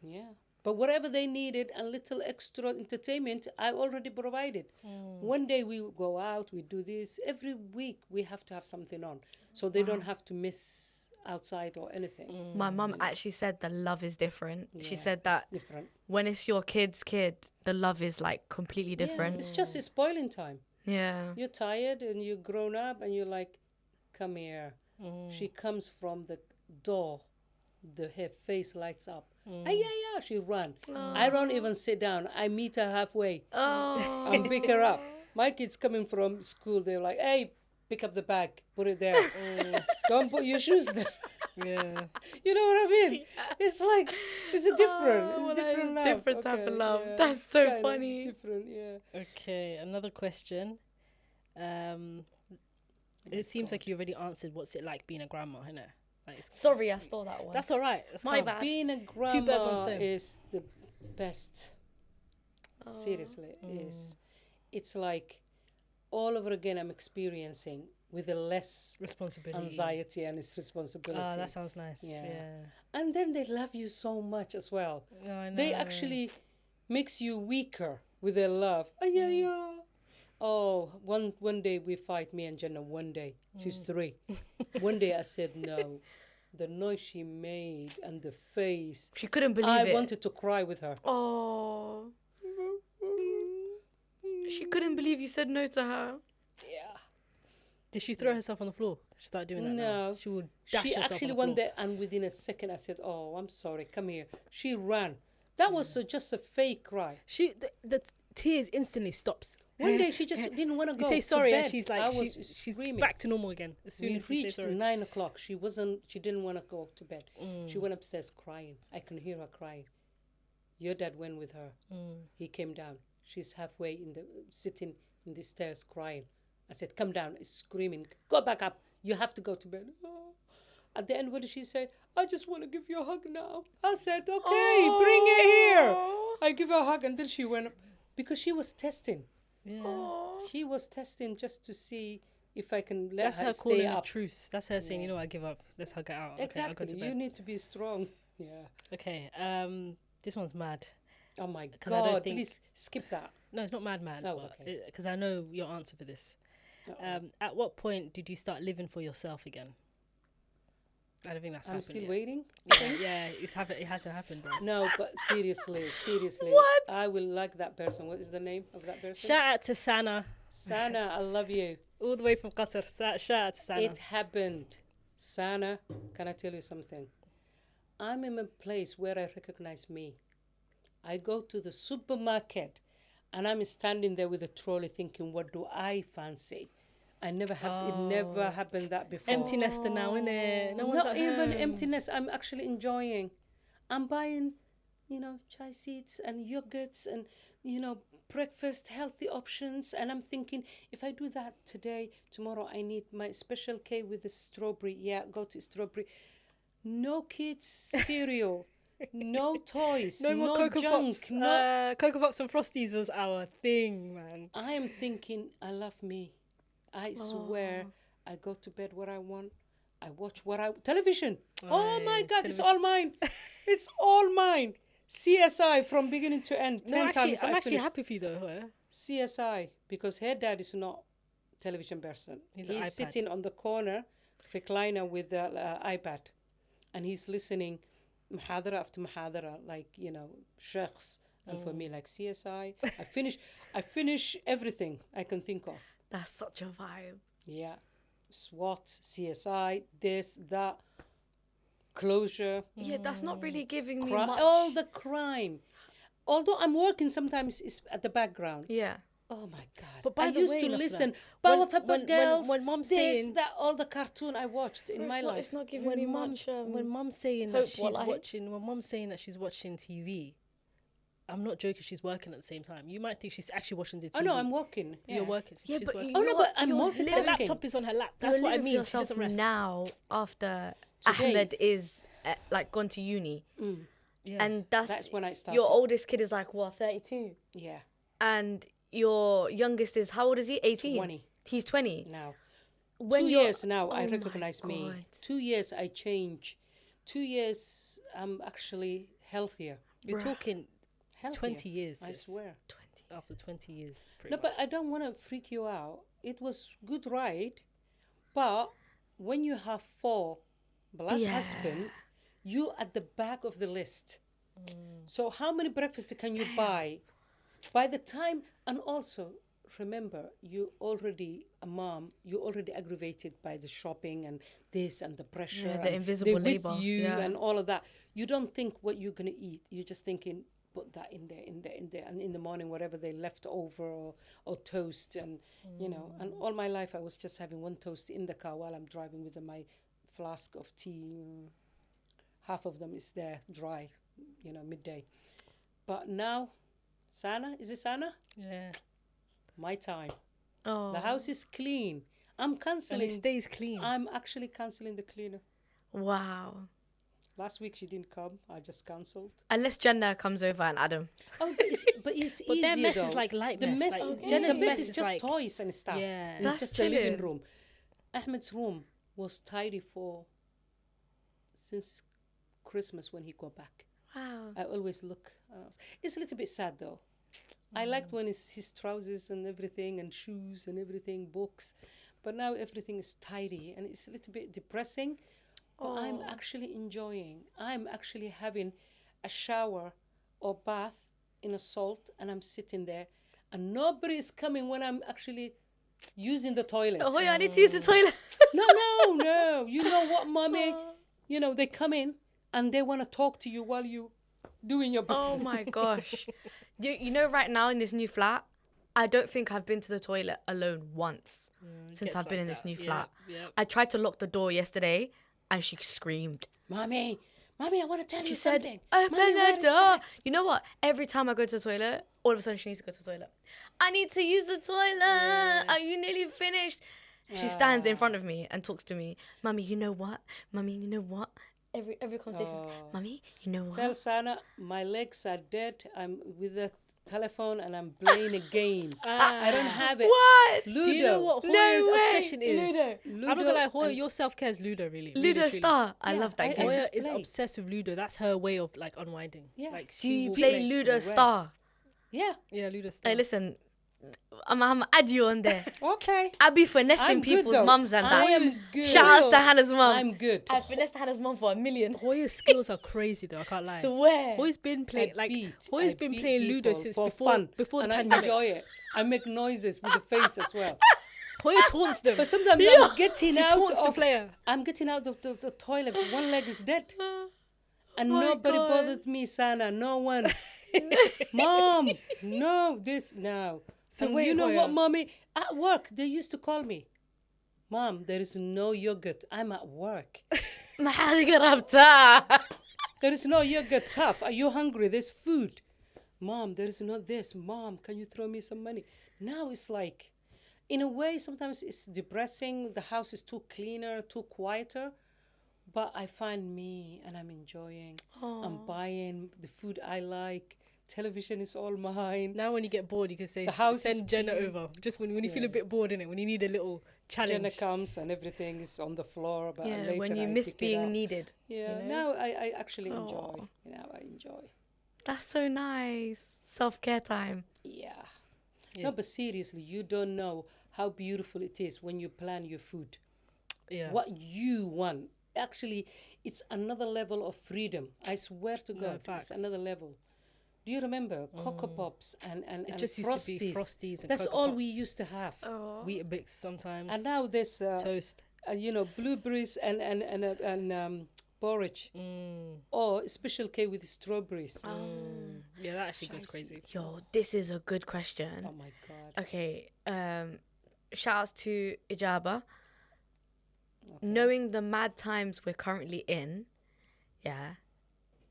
Yeah. But whatever they needed and little extra entertainment, I already provided. One day we go out, we do this. Every week we have to have something on, so they don't have to miss outside or anything. My mum actually said the love is different. She Yeah, said that it's different. when it's your kid's kid, the love is like completely Yeah, different. it's just a spoiling time. Yeah. You're tired and you're grown up and you're like, come here. She comes from the door. Her face lights up. Yeah, she run. I don't even sit down. I meet her halfway Oh. and pick her up. My kids coming from school, they're like, hey, pick up the bag, put it there. Don't put your shoes there. Yeah. You know what I mean? It's like, it's a different, Oh, it's that different is love. different type of Okay, love. yeah, That's it's so kinda funny. Different, yeah. Okay, another question. It seems like you already answered what's it like being a grandma, innit? Like Sorry, I stole that one. that's all right. That's My calm. bad. Being a birds, one grandma stone. is the best. Seriously, is. It's like all over again I'm experiencing with a less Responsibility. anxiety and its responsibility. Oh, that sounds nice. Yeah. Yeah. And then they love you so much as well. Oh, I know. They actually makes you weaker with their love. Oh, yeah. Oh, one day we fight, me and Jenna, one day. She's 3. One day I said no. The noise she made and the face. She couldn't believe I it. wanted to cry with her. Oh. She couldn't believe you said no to her. Yeah. Did she throw herself on the floor? She started doing that now? No. She would dash She herself actually on the one floor. day, and within a second I said, oh, I'm sorry, come here. She ran. That was just a fake cry. The tears instantly stops. One day she just didn't want to go You say to sorry and bed. she's I like, was she's screaming. back to normal again. As soon We as you say reached sorry. 9 o'clock. She didn't want to go to bed. She went upstairs crying. I can hear her crying. Your dad went with her. He came down. She's halfway sitting in the stairs crying. I said, come down. Screaming. Go back up. You have to go to bed. Oh. At the end, what did she say? I just want to give you a hug now. I said, okay, bring her here. I give her a hug, and then she went up because she was testing. Yeah. She was testing just to see if I can let That's her her stay calling a up. truce. That's her saying, you know what, I give up. Let's hug it out. Okay, I'll go Exactly. to You bed. need to be strong. Yeah. Okay. This one's mad. Oh my 'Cause I don't God! think- Please skip that. No, it's not mad. Oh, okay. Because I know your answer for this. At what point did you start living for yourself again? I don't think that's I'm happened still yet. waiting. Yeah, it hasn't happened, bro. No, but seriously. What? I will like that person. What is the name of that person? Shout out to Sana, Sana, I love you. all the way from Qatar. Shout out to Sana. It happened. Sana, can I tell you something? I'm in a place where I recognize me. I go to the supermarket and I'm standing there with a trolley thinking, what do I fancy? It never happened that before. Empty nester now, innit? No one's Not at even home. emptiness. I'm actually enjoying. I'm buying, chai seeds and yogurts and, breakfast, healthy options. And I'm thinking, if I do that today, tomorrow I need my special K with the strawberry. Yeah, go to strawberry. No kids cereal. No toys. No more Cocoa junk. Pops. Cocoa Pops and Frosties was our thing, man. I am thinking, I love me. I swear, I go to bed what I want. I watch television. Oh my God, it's all mine. It's all mine. CSI from beginning to end. No, 10 actually, times I'm I actually finished. happy for you though. CSI, because her dad is not television person. He's He's an iPad. sitting on the corner, recliner with the iPad, and he's listening muhadara after muhadara, like, sheikhs. And for me, like CSI, I finish everything I can think of. That's such a vibe. Yeah. SWAT, CSI, this, that, closure, Yeah, that's not really giving me much. all the crime. Although I'm working, sometimes it's at the background. Yeah. Oh my God. But by I the used way, to Nasra, listen. when- Powerpuff when Girls, when mom's this, saying- that, all the cartoon I watched in my life. It's not giving me much. When mom's saying hope, that she's wallahi. watching, when mom's saying that she's watching TV, I'm not joking. She's working at the same time. You might think she's actually watching the TV. Oh no, I'm working. You're Yeah. working. Yeah, she's but working. you Oh no, know but I'm you're The multitasking. laptop is on her lap. That's You're what I living mean. for She doesn't yourself rest. now after Today. Ahmed is gone to uni, Yeah. and that's When I started. your oldest kid is like what 32, Yeah, and your youngest is how old is he? 18. 20 He's 20. now. When 2 you're- years now, I Oh my recognize me. God. 2 years I change. 2 years I'm actually healthier. You're Bruh. talking Healthier. 20 years. I sis. swear. 20. After 20 years, pretty No, much. but I don't want to freak you out. It was good ride, but when you have 4 plus Yeah. husband, you at the back of the list. Mm. So how many breakfasts can you buy? By the time, and also remember, you already a mom. You already aggravated by the shopping and this and the pressure. Yeah, the and invisible they're with labor. you Yeah. and all of that. You don't think what you're gonna eat. You're just thinking, put that in there, and in the morning, whatever they left over or toast, and you know. And all my life, I was just having one toast in the car while I'm driving with my flask of tea. Half of them is there dry, you know, midday. But now, Sana, is it Sana? Yeah. My time. Oh. The house is clean. I'm And cancelling. it stays clean. I'm actually cancelling the cleaner. Wow. Last week she didn't come. I just cancelled. Unless Jenna comes over and Adam. Oh, but it's But easier their mess though. is like light the mess. mess. Like, Okay. Jenna's The mess mess is is just like, toys and stuff. Yeah. And That's just the living chilling. room. Ahmed's room was tidy for since Christmas when he got back. Wow. I always look. It's a little bit sad though. I liked when his trousers and everything and shoes and everything, books, but now everything is tidy and it's a little bit depressing. But I'm Oh. actually enjoying. I'm actually having a shower or bath in a salt, and I'm sitting there, and nobody is coming when I'm actually using the toilet. Oh, yeah, I need to use the toilet. No. You know what, mommy? You know they come in and they want to talk to you while you doing your business. Oh my gosh. You know, right now in this new flat, I don't think I've been to the toilet alone once since gets I've been like in this that. new Yeah, flat. yeah. I tried to lock the door yesterday and she screamed. Mommy, I want to tell She you said, something. open Mommy, where the is door. that? You know what? Every time I go to the toilet, all of a sudden she needs to go to the toilet. I need to use the toilet. Are you nearly finished? She stands in front of me and talks to me. Mummy, you know what? Mummy, you know what? Every conversation. Mummy, you know what? Tell Sana, my legs are dead. I'm with the telephone and I'm playing a game. I don't have it. What? Ludo. Do you know what No Hoya's way. obsession is? Ludo. I'm not gonna lie, Hoya, and- your self-care is Ludo, really. Ludo really, Star. I Yeah, love that I game. Hoya just is play. obsessed with Ludo. That's her way of like unwinding. Yeah. Like Do she you will play play Ludo rest. Star? Yeah. Yeah, Ludo Star. Hey, listen, I'm add you on there. Okay. I be finessing I'm good people's though. mums and I that. am good. Shout outs to Hannah's mum. I'm good. I finessed Hannah's mum for $1 million. Hoya's skills are crazy though. I can't lie. Swear. Hoya's been playing Hoya's I been beat playing Ludo people since for before fun, the and pandemic. I enjoy it. I make noises with the face as well. Hoya taunts them. But sometimes Yeah. I'm getting She out taunts the of player. I'm getting out of the toilet. One leg is dead. And My nobody God. bothered me, Sana. No one. Mom, no, this, no. So And wait, you know Hoya. what, mommy? At work, they used to call me, Mom, there is no yogurt. I'm at work. محل قربتها. There is no yogurt, tough. Are you hungry? There's food. Mom, there is no this. Mom, can you throw me some money? Now it's like, in a way, sometimes it's depressing. The house is too cleaner, too quieter. But I find me and I'm enjoying. I'm buying the food I like. Television is all mine. Now when you get bored, you can say The house is send Jenna clean. over. Just when you feel a Yeah. bit bored in it, when you need a little challenge. Jenna comes and everything is on the floor. But Yeah, later when you I miss pick it being up. needed. Yeah, you know? now I actually enjoy. Aw. Now I enjoy. That's so nice. Self-care time. Yeah. Yeah. No, but seriously, you don't know how beautiful it is when you plan your food. Yeah. What you want. Actually, it's another level of freedom. I swear to No, God, facts. it's another level. Do you remember Cocoa Pops and It just used Frosties? to be Frosties and That's Cocoa all Pops. we used to have. Weetabix sometimes. And now there's, toast. blueberries and porridge. Or special K with strawberries. Yeah, that actually goes Scheiße. crazy. Yo, this is a good question. Oh my God. Okay. Shout outs to Ijaba. Okay. Knowing the mad times we're currently in, yeah.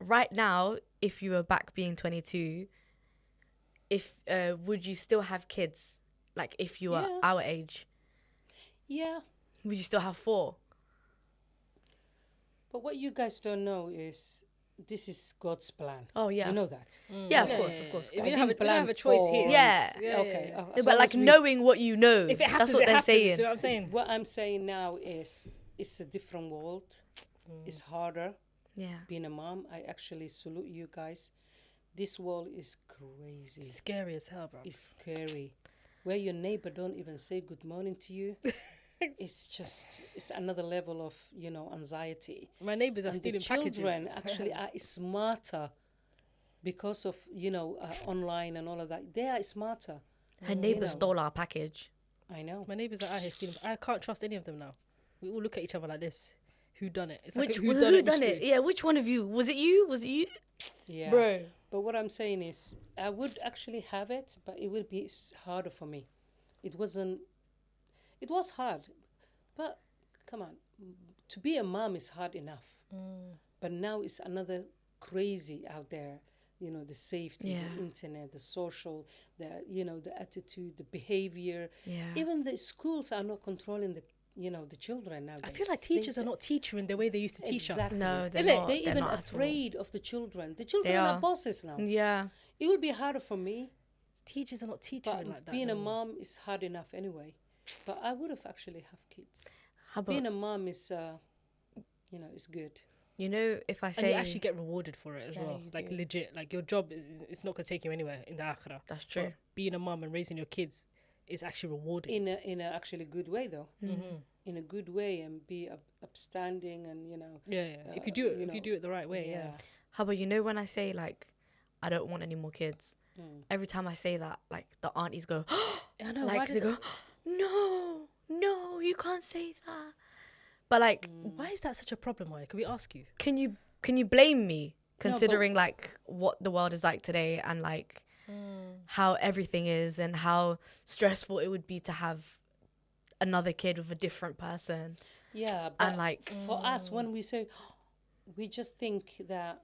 Right now, if you were back being 22, if would you still have kids? Like if you were Yeah. our age, Yeah. would you still have 4? But what you guys don't know is this is God's plan. Oh yeah. You know that. Yeah, of Yeah, course, yeah, of course. yeah. of We course. don't have a- we don't have a choice here. Yeah. Okay. yeah. as But long like as we- knowing what you know, If it happens, that's what it they're happens. saying. You know what I'm saying? What I'm saying now is it's a different world. It's harder. Yeah. being a mom. I actually salute you guys. This world is crazy. Scary as hell, bro. It's scary. Where your neighbor don't even say good morning to you. It's another level of, anxiety. My neighbors are And the stealing packages. children actually are smarter because of, online and all of that. They are smarter. Her neighbor know. stole our package. I know. My neighbors are out here stealing. I can't trust any of them now. We all look at each other like this. Who done it? It's Which like who who done it? Yeah, which one of you? Was it you? Was it you? Yeah. Bro. But what I'm saying is, I would actually have it, but it would be harder for me. It was hard. But come on, to be a mom is hard enough. But now it's another crazy out there. The safety, the internet, the social, the attitude, the behavior. Yeah. Even the schools are not controlling the children nowadays. I feel like teachers are not teaching the way they used to teach us. Exactly. No, they're Innit? not. They're even not at all. afraid of the children. The children They are are. bosses now. Yeah. It will be harder for me, Teachers are not teaching but like that. being a no more. mom is hard enough anyway. But I would have actually have kids. How about, Being a mom is, is good. if I And say you actually get rewarded for it as Yeah, well. you Like do. legit. Like your job it's not gonna take you anywhere in the akhirah. that's true. But being a mom and raising your kids is actually rewarding. In a actually good way though. Mm-hmm. In a good way, and be upstanding and Yeah. If you do it, you if you know, do it the right way, yeah. How about when I say like I don't want any more kids? Every time I say that, like the aunties go, I know. why like did they go, no, you can't say that. But like, Why is that such a problem? Why? Can we ask you? can you blame me considering like what the world is like today and like how everything is and how stressful it would be to have another kid with a different person? Yeah, but And like, for us, when we say, we just think that,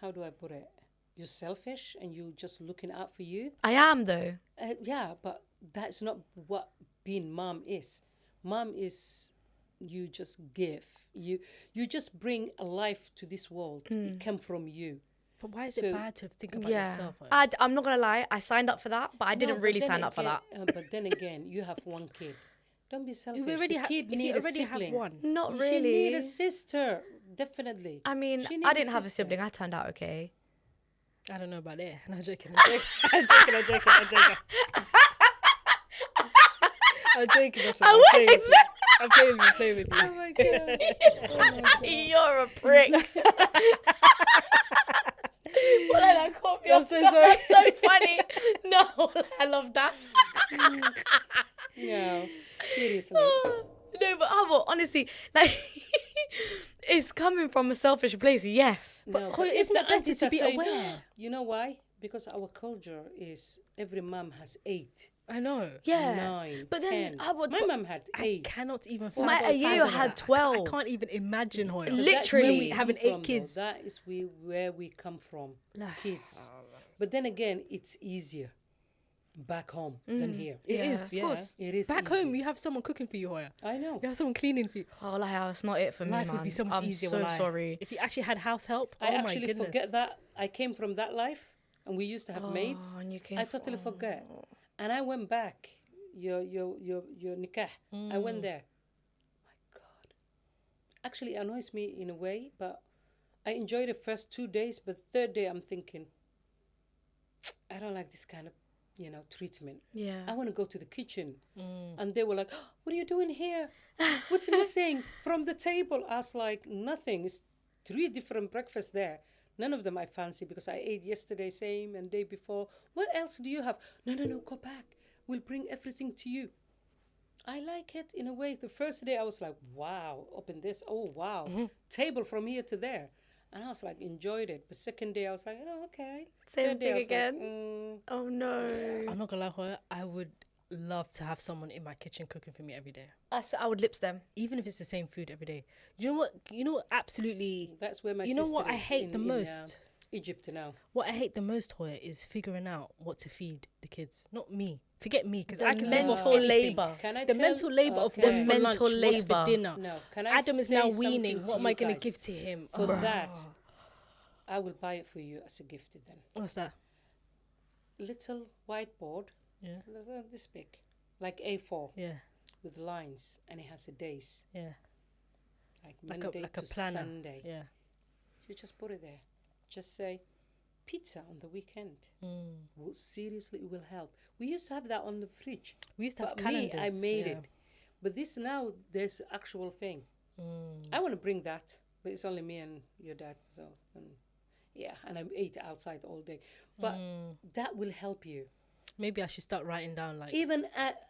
how do I put it? You're selfish and you just looking out for you. I am though. Yeah, but that's not what being mom is. Mom is you just give. You just bring a life to this world. It came from you. But why is So- it bad to think about Yeah, yourself? I'm not gonna lie. I signed up for that, but I No, didn't but really then sign up for again- that. but then again, you have one kid. Don't be selfish. You already The kid if need you a already have sibling. one. Not She need really. a sister, definitely. I mean, She need I a didn't have a sister. sibling. I turned out okay. I don't know about it. No, I'm joking. I'm joking. I'm joking. That's I what wouldn't expect. I'm playing with you. Oh my god. You're a prick. Well, I caught me I'm off so guard. sorry. That's so funny. No, I love that. No, seriously. No, but how about honestly, like, it's coming from a selfish place. Yes. No, Hoya, if isn't the it better aunties to are be saying, aware? You know why? Because our culture is every mom has 8, I know. Yeah. 9, But then 10. how about- My but mom had I 8. cannot even. My fathom Ayo that. had I 12. can't even imagine Hoya. But that's Literally. where We we having come 8 from, kids. though. That is where we come from, kids. But then again, it's easier back home than here. It Yeah, is, of yeah. course. It is Back easier. home, you have someone cooking for you, Hoya. I know. You have someone cleaning for you. Oh, like, it's not it for me, Life man. would be so much I'm easier. so wallahi. sorry. If you actually had house help, I oh my actually goodness. forget that. I came from that life, and we used to have maids. Oh, and you came I totally forget. And I went back. Your nikah. I went there. My God. Actually, it annoys me in a way, but I enjoyed the first 2 days. But third day, I'm thinking, I don't like this kind of, treatment. Yeah. I want to go to the kitchen. And they were like, oh, what are you doing here? What's missing from the table? I was like, nothing. It's 3 different breakfasts there. None of them I fancy because I ate yesterday same and day before. What else do you have? No, go back. We'll bring everything to you. I like it in a way. The first day I was like, wow, open this. Oh, wow. Table from here to there. And I was like, enjoyed it. But second day I was like, oh, okay. Same Third day, I thing was like, again. Oh no. I'm not gonna lie, Hoya, I would love to have someone in my kitchen cooking for me every day. I would lips them. Even if it's the same food every day. You know what absolutely That's where my You know sister what I is hate the most? Egypt now. What I hate the most, Hoya, is figuring out what to feed the kids. Not me. Forget me, because The I can live off mental anything. labour. Can I The tell? mental labour of Okay. what's The for lunch, mental what's labour. for dinner. No, can I Adam is say now something weaning. to What am you I going to guys? give to him? For that, I will buy it for you as a gift then. What's that? Little whiteboard, Yeah. this big, like A4 Yeah. with lines, and it has the days, Yeah. like Like Monday a to planner. Sunday. Yeah. You just put it there. Just say pizza on the weekend. Seriously, it will help. We used to have that on the fridge. We used to have But calendars. I made it. But this now, there's actual thing. I want to bring that, but it's only me and your dad. So, and I ate outside all day. But that will help you. Maybe I should start writing down like Even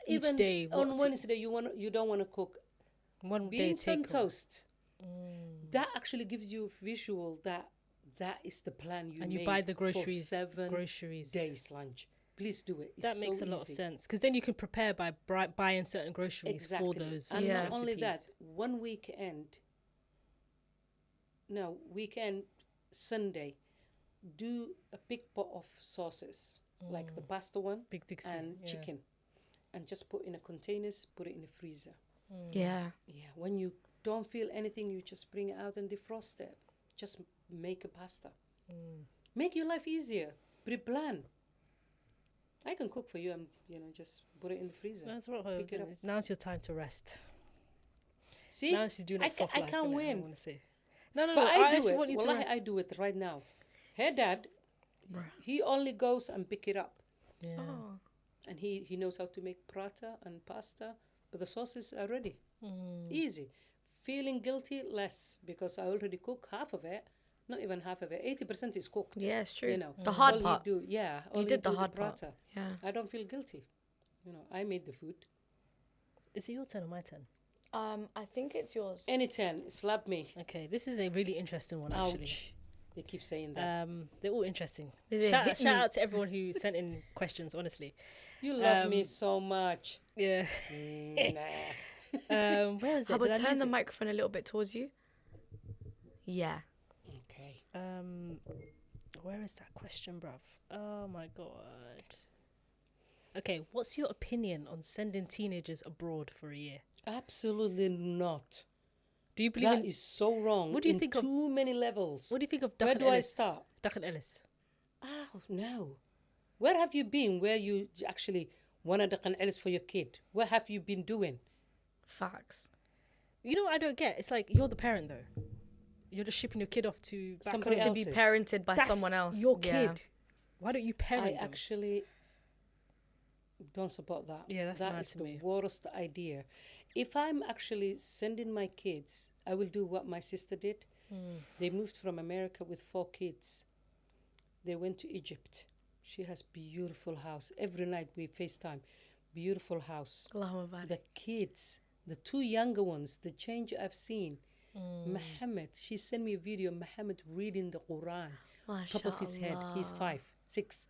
each day. on Wednesday, you don't want to cook one day beans and take away. toast. That actually gives you a visual that is the plan you And made you buy the for groceries. 7 Groceries. days lunch. Please do it. It's That makes so a lot easy. of sense because then you can prepare by buying certain groceries for those. And Yeah. not only that, recipes. one weekend, Sunday, do a big pot of sauces, like the pasta one Big Dixie and chicken, and just put in a containers, put it in the freezer. Yeah. Yeah, when you don't feel anything, you just bring it out and defrost it. Just make a pasta. Make your life easier. Pre-plan. I can cook for you and just put it in the freezer. That's what Pick it up. now's your time to rest. See, Now she's doing I it soft I life, can't innit? win. I want to say. No, But I do actually it. want you to Wallahi, rest. I do it right now. Her dad, Bruh. he only goes and pick it up. Yeah. Oh. And he knows how to make prata and pasta. But the sauces are ready. Easy. Feeling guilty, less. Because I already cook half of it. Not even half of it. 80% is cooked. Yeah, it's true. You know. The hard all part. You do, yeah. You all did the do hard part. prata. Yeah. I don't feel guilty. I made the food. Is it your turn or my turn? I think it's yours. Any 10, slap me. Okay, this is a really interesting one actually. Ouch. They keep saying that. They're all interesting. Is it Shout hit me? out to everyone who sent in questions. Honestly, You love me so much. yeah. Nah. Where is it? How about Did I turn lose the it? microphone a little bit towards you? Yeah. Okay. Where is that question, bruv? Oh my god. Okay, what's your opinion on sending teenagers abroad for a year? Absolutely not. Do you believe That in? is so wrong. What do you in think of- too many levels. What do you think of Where Duck do and I Ellis? start? Duck and Ellis. Oh, no. Where have you been where you actually want to duck an Ellis for your kid? What have you been doing? Facts. You know what I don't get? It's like you're the parent though. You're just shipping your kid off to back Somebody home. To be else's. parented by That's someone else. your Yeah. kid. Why don't you parent I them? actually don't support that. Yeah, that's That mad is to the me. worst idea. If I'm actually sending my kids, I will do what my sister did. They moved from America with 4 kids. They went to Egypt. She has beautiful house. Every night we FaceTime. Beautiful house. Allahu Akbar. The kids, the 2 younger ones, the change I've seen. Muhammad, she sent me a video. Muhammad reading the Quran, top of his head. He's 5, 6.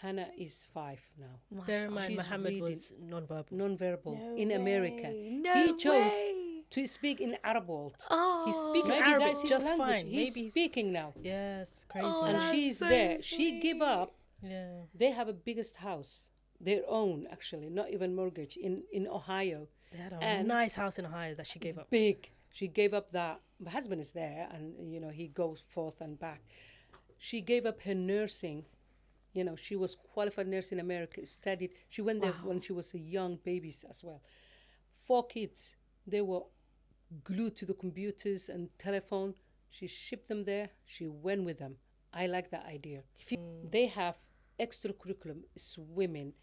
Hannah is 5 now. Bear in mind, She's Muhammad reading. was non-verbal. Non-verbal in America. No he chose way. to speak in Arab world. Oh. He's speaking Maybe Arabic that's his just language. fine. He's Maybe speaking now, yes, crazy. Oh, and that's she's so there. She gave sweet. up. yeah. They have a biggest house, their own actually, not even mortgage in Ohio. They had a And- nice house in Ohio that she gave up. Big. She gave up that. My husband is there, and he goes forth and back. She gave up her nursing. She was qualified nurse in America. Studied. She went there when she was a young baby as well. 4 kids. They were glued to the computers and telephone. She shipped them there. She went with them. I like that idea. They have extra curriculum, swimming,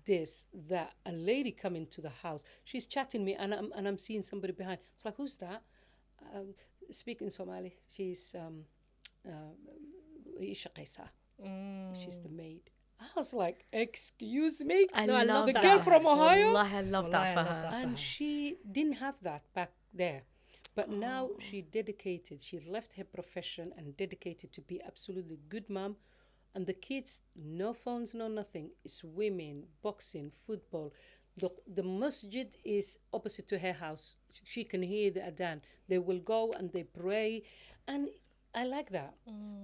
this, that. A lady come into the house. She's chatting me, and I'm seeing somebody behind. It's like, who's that? Speaking Somali. She's Isha Qaisa. She's the maid. I was like, excuse me? I No, I love love the that. girl from Ohio? Wallahi, I love Wallahi, that for I love her. that. And she didn't have that back there. But now she left her profession and dedicated to be absolutely good mom. And the kids, no phones, no nothing, swimming, boxing, football. The masjid is opposite to her house. She can hear the adhan. They will go and they pray. And I like that.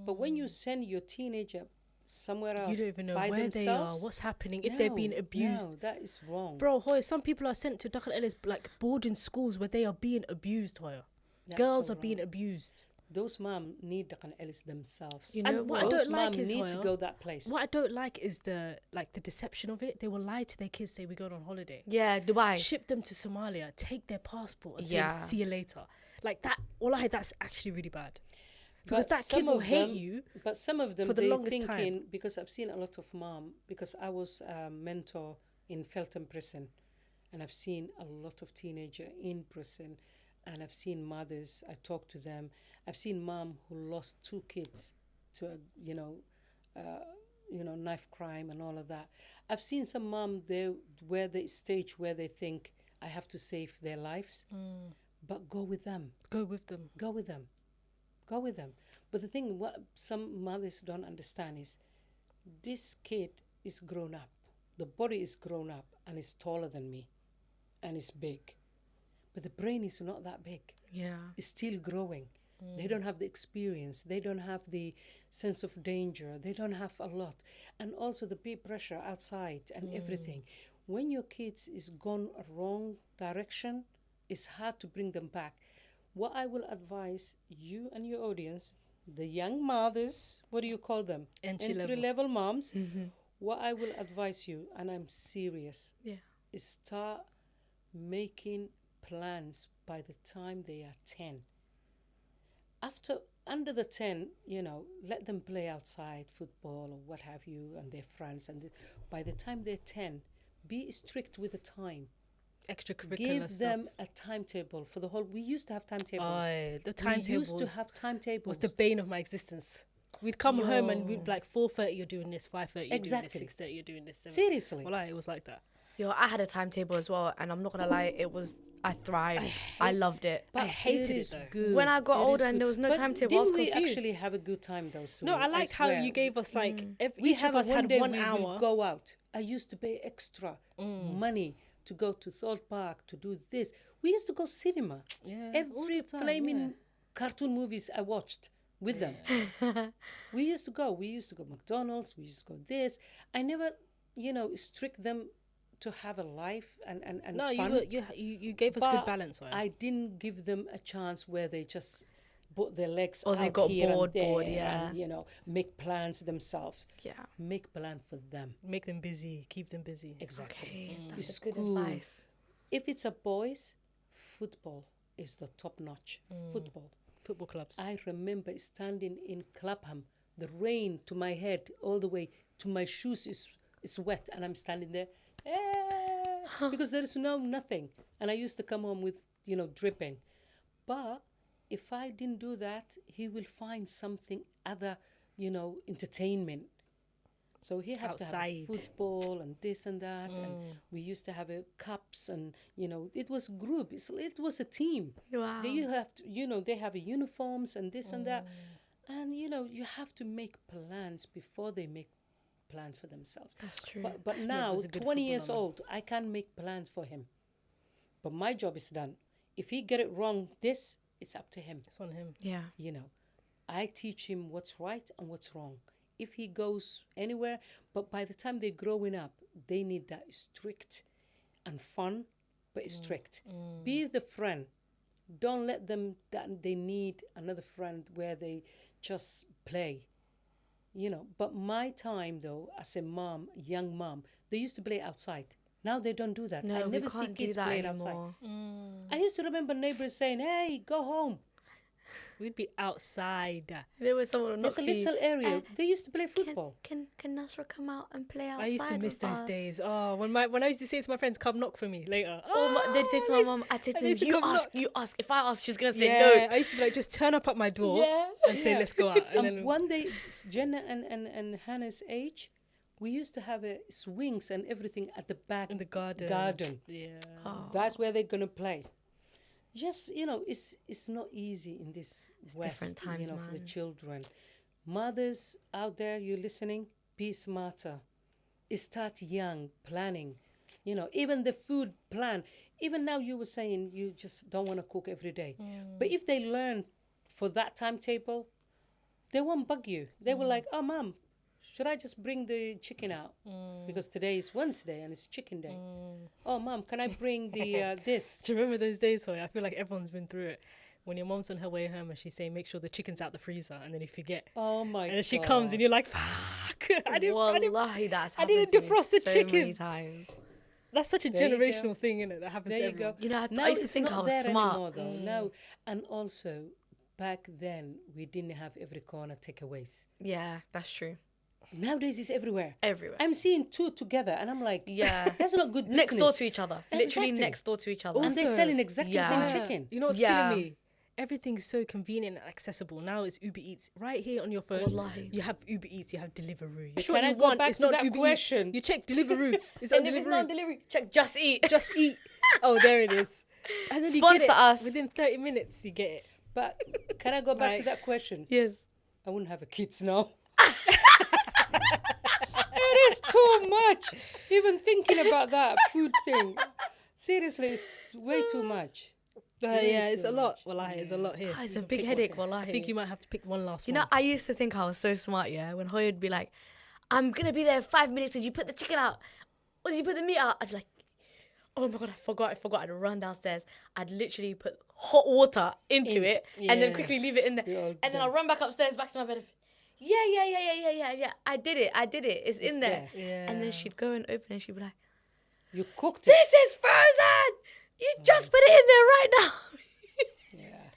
But when you send your teenager somewhere else You don't even know by where they are, themselves, what's happening, if they're being abused. No, that is wrong. Bro, Hoya, some people are sent to Duck and Ellis like boarding schools where they are being abused, Hoya. That's Girls so are being wrong. abused. Those mom need Duck and Ellis themselves. You know And what I what? Those don't like mom is, need to Hoya, go that place. what I don't like is the deception of it. They will lie to their kids, say we're going on holiday. Yeah, Dubai. Ship them to Somalia, take their passport and Yeah. say see you later. Like that, wallahi, that's actually really bad. because But that kid some will of hate them- you. But some of them, for the they longest thinking, time. because I've seen a lot of mom, because I was a mentor in Felton Prison, and I've seen a lot of teenager in prison, and I've seen mothers, I talk to them. I've seen mom who lost 2 kids to a, knife crime and all of that. I've seen some mom there where the stage where they think I have to save their lives, but go with them. Go with them. Go with them. Go with them. But the thing, what some mothers don't understand is this kid is grown up. The body is grown up and is taller than me and is big. But the brain is not that big. Yeah. It's still growing. They don't have the experience. They don't have the sense of danger. They don't have a lot. And also the peer pressure outside and everything. When your kids is gone a wrong direction, it's hard to bring them back. What I will advise you and your audience, the young mothers, what do you call them? Entry-level moms. What I will advise you, and I'm serious, is start making plans by the time they are 10. Under the 10, let them play outside football or what have you and their friends. And by the time they're 10, be strict with the time. Extracurricular Give stuff. them a timetable for the whole. We used to have timetables. The timetables. We used to have timetables. Was the bane of my existence. We'd come home and we'd be like 4:30 you're doing this, 5:30 you're doing this, 6:30 you're doing this. 7:30. Seriously. Well, it was like that. Yo, I had a timetable as well, and I'm not gonna lie, I thrived. I loved it. I hated it though. Good. When I got It is older and good. there was no But timetable, I was didn't we confused. actually have a good time though? Sue? No, I like how swear. you gave us like We each have of us one had day 1 we hour. will go out. I used to pay extra money to go to Thorpe Park to do this. We used to go cinema. Yeah, all Every the time, flaming cartoon movies I watched with them. We used to go. We used to go McDonald's. We used to go this. I never, strict them to have a life and No, fun. you gave us But good balance. Right? I didn't give them a chance where they just put their legs Or they out got here bored, and there yeah. and, make plans themselves. Yeah. Make plan for them. Make them busy, keep them busy. Exactly. Okay, Your that's good school. advice. If it's a boys, football is the top notch. Football. Football clubs. I remember standing in Clapham, the rain to my head all the way to my shoes is wet, and I'm standing there because there is nothing. And I used to come home with, dripping. But if I didn't do that, he will find something other, entertainment. So he have to Outside. have football and this and that. And we used to have cups and, it was group. It was a team. Wow. You have to, they have uniforms and this and that. And, you have to make plans before they make plans for themselves. That's true. But now, was a good 20 years footballer. old, I can't make plans for him. But my job is done. If he get it wrong, it's up to him. It's on him. Yeah. I teach him what's right and what's wrong. If he goes anywhere, but by the time they're growing up, they need that strict and fun, but strict. Be the friend. Don't let them that they need another friend where they just play. But my time though, as a mom, young mom, they used to play outside. Now they don't do that. No, I we never see can't do kids that playing outside. anymore. I used to remember neighbors saying, "Hey, go home." We'd be outside. There was someone There's a little area. They used to play football. Can Nasra come out and play outside? I used to miss with those us? days. Oh, when I used to say to my friends, "Come knock for me later." They'd say to my mom, I'd say to I them, used to you come ask, knock. you ask. If I ask, she's going to say Yeah, no. I used to be like, just turn up at my door and say, "Let's go out." And then One day, Jenna and Hannah's age, we used to have swings and everything at the back in the garden. Yeah. Oh. That's where they're gonna play. Just it's not easy in this West, different times, for the man. children. Mothers out there, you listening? Be smarter. Start young, planning. Even the food plan. Even now, you were saying you just don't want to cook every day. But if they learn for that timetable, they won't bug you. They will like, "Oh, Mom, should I just bring the chicken out? Because today is Wednesday and it's chicken day. Oh, Mom, can I bring the this?" Do you remember those days, Hoy? I feel like everyone's been through it. When your mom's on her way home and she's saying, "Make sure the chicken's out the freezer," and then you forget. Oh my god. And then she comes and you're like, "Fuck! Wallahi, that's I didn't happened to me defrost the so chicken." many times. That's such a There you go. generational thing, innit? That happens There to you go. everyone. You know, Now I used to it's think not I was there smart. anymore, though. Now, and also, back then we didn't have every corner takeaways. Yeah, that's true. Nowadays it's everywhere. Everywhere. I'm seeing two together and I'm like, Yeah. that's not good business. Next door to each other. Literally Exactly. next door to each other. And they're Also, selling exactly the yeah. same chicken. You know what's Yeah. killing me? Everything's so convenient and accessible. Now it's Uber Eats right here on your phone. Wallahi. You have Uber Eats, you have Deliveroo. You Can I go back it's to not that Uber question? Eats. You check Deliveroo. It's on And if it's Deliveroo. not delivery, check Just Eat. Just eat. Oh, there it is. And then you Sponsor get it us. within 30 minutes. You get it. But can I go back to Right. that question? Yes. I wouldn't have a kids now. It is too much. Even thinking about that food thing. Seriously, it's way too much. Yeah, too it's a lot. much. Wallahi, it's a lot here. Ah, it's You a can big pick headache, one. wallahi. I think you might have to pick one last You one. know, I used to think I was so smart, yeah? When Hoya would be like, I'm going to be there in 5 minutes. Did you put the chicken out? Or did you put the meat out? I'd be like, oh my God, I forgot. I'd run downstairs. I'd literally put hot water into it and then Yeah. quickly leave it in there. You're all And then I'll run back upstairs, back to my bed. Yeah. I did it. It's in there. there. Yeah. And then she'd go and open it and she'd be like, You cooked it. this is frozen. You just put it in there right now. Yeah.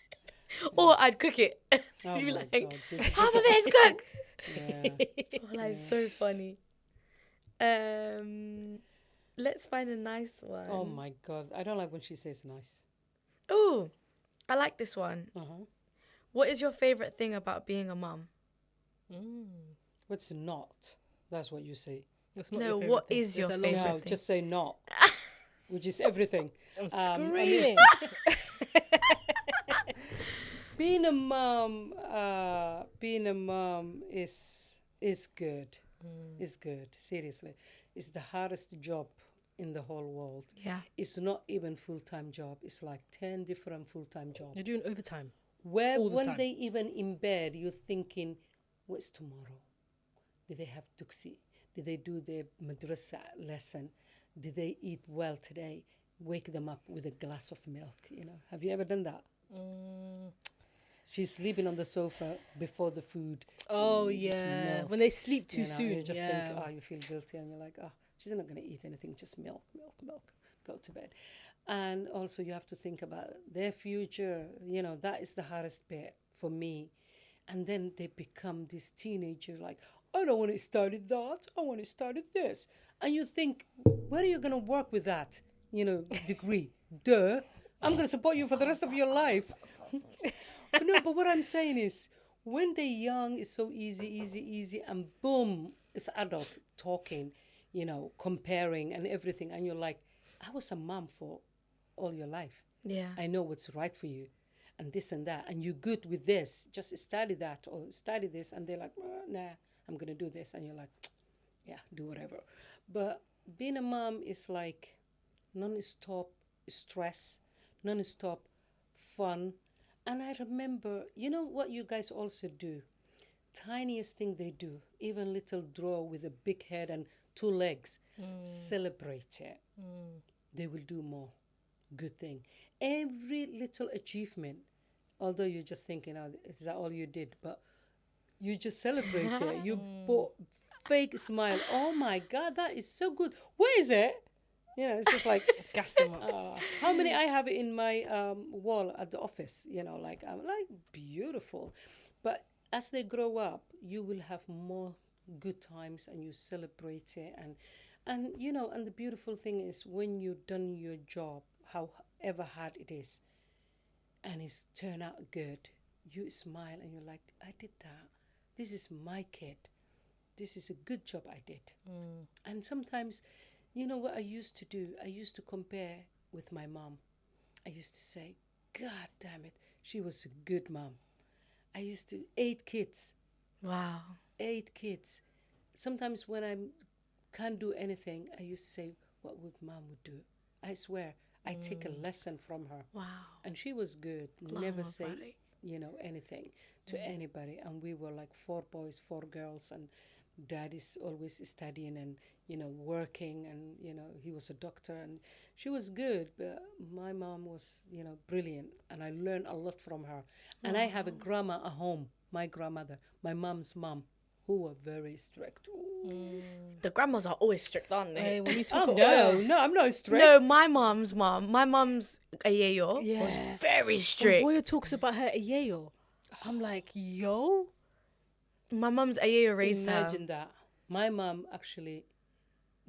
Or I'd cook it. Oh You'd be my like, God, just half of it is cooked. Yeah. Oh, that's so funny. Let's find a nice one. Oh my God. I don't like when she says nice. Ooh, I like this one. Uh-huh. What is your favorite thing about being a mum? What's not? That's what you say. That's not No, your favourite what thing. is There's your a long favourite No, list. thing? just say not. Which is everything. I'm I mean- screaming. Being a mom is good. It's good. Seriously, it's the hardest job in the whole world. Yeah. It's not even full-time job. It's like 10 different full-time jobs. You're doing overtime. Where all the when time. they even in bed, you're thinking, what's tomorrow? Did they have tuksi? Did they do their madrasa lesson? Did they eat well today? Wake them up with a glass of milk. You know, have you ever done that? She's sleeping on the sofa before the food. Oh, You just yeah. milk, When they sleep too you know, soon. You just yeah. think, oh, you feel guilty, and you're like, oh, she's not going to eat anything, just milk. Go to bed. And also, you have to think about their future. You know, that is the hardest bit for me. And then they become this teenager, like, I don't want to start that. I want to start this. And you think, where are you going to work with that, degree? Duh. I'm going to support you for the rest of your life. No, but what I'm saying is, when they're young, it's so easy, and boom, it's adult talking, comparing and everything. And you're like, I was a mom for all your life. Yeah. I know what's right for you and this and that. And you're good with this. Just study that or study this. And they're like, nah, I'm going to do this. And you're like, yeah, do whatever. But being a mom is like non-stop stress, non-stop fun. And I remember, you know what you guys also do? Tiniest thing they do, even little drawer with a big head and 2 legs, celebrate it. They will do more. Good thing. Every little achievement, although you're just thinking, oh, is that all you did? But you just celebrate it. You put fake smile. Oh my God, that is so good. Where is it? It's just like, Gas them up. how many I have in my wall at the office, I'm like, beautiful. But as they grow up, you will have more good times and you celebrate it. And the beautiful thing is when you've done your job, however hard it is, and it's turned out good, you smile and you're like, I did that. This is my kid. This is a good job I did. And sometimes, you know what I used to do? I used to compare with my mom. I used to say, God damn it, she was a good mom. I used to, 8 kids. Wow. 8 kids. Sometimes when I can't do anything, I used to say, what would mom would do? I swear, I take a lesson from her. Wow. And she was good. Never say, anything to anybody. And we were like 4 boys, 4 girls, and daddy's always studying and working, and he was a doctor, and she was good. But my mom was brilliant, and I learned a lot from her. And I have a grandma at home, my grandmother, my mom's mom, who were very strict. The grandmas are always strict, aren't they? Hey, when you talk No, I'm not strict. No, my mom's a yayo, Yeah. was very When strict. Boya talks about her Ayeyo, I'm like, yo. My mum's Ayaya raised her. Imagine that. My mom actually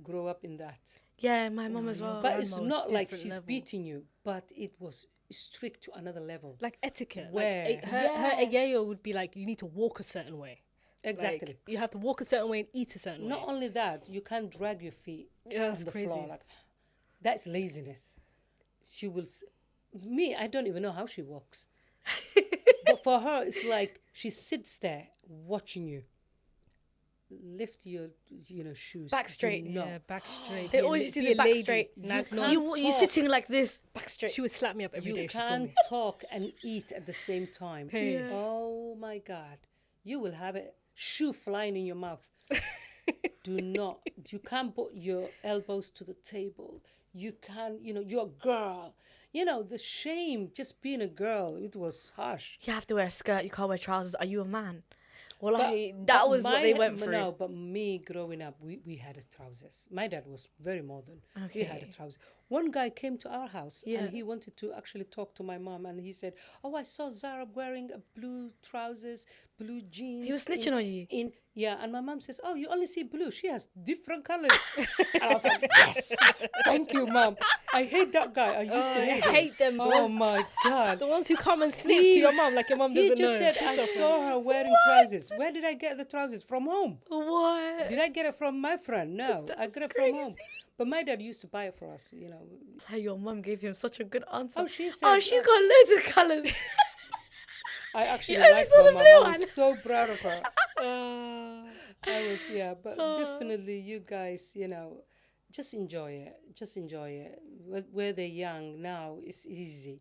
grew up in that. Yeah, my mum as your well. But it's grandma was not like different she's level. beating you, but it was strict to another level. Like etiquette. Where? Like her Ayeyo would be like, you need to walk a certain way. Exactly. Like, you have to walk a certain way and eat a certain Not way. only that, you can't drag your feet Yeah, that's on the crazy. floor. Like, that's laziness. She will. Me, I don't even know how she walks. But for her, it's like she sits there watching you. Lift your, shoes. Back straight. Do not. Yeah, back straight. They Be a always la- used to be do a back lady. straight. Nah, You no. can't You talk. sitting like this, back straight. She would slap me up every day You if she saw can't me. talk and eat at the same time. Hey. Yeah. Oh my God. You will have a shoe flying in your mouth. Do not. You can't put your elbows to the table. You can't, you're a girl. The shame just being a girl, it was harsh. You have to wear a skirt. You can't wear trousers. Are you a man? Well, But that was what they went through. No, but me growing up, we had a trousers. My dad was very modern. We had a Okay. trousers. One guy came to our house Yeah. and he wanted to actually talk to my mom, and he said, "Oh, I saw Zara wearing a blue trousers, blue jeans." He was snitching on you. And my mom says, "Oh, you only see blue. She has different colors." And I was like, "Yes, thank you, mom." I hate that guy. I used to I hate him. hate them. The Oh ones, my God. the ones who come and snitch to your mom like your mom He doesn't just know. said, Piss "I off, saw her wearing trousers." Where did I get the trousers? From home. What? Did I get it from my friend? No, I That's got it from home. But my dad used to buy it for us, Hey, your mum gave him such a good answer. Oh, she said. Oh, she's got loads of colours. I actually You only liked saw my the mom. blue I one. was so proud of her. Uh, But definitely you guys, just enjoy it. Just enjoy it. Where they're young now, it's easy.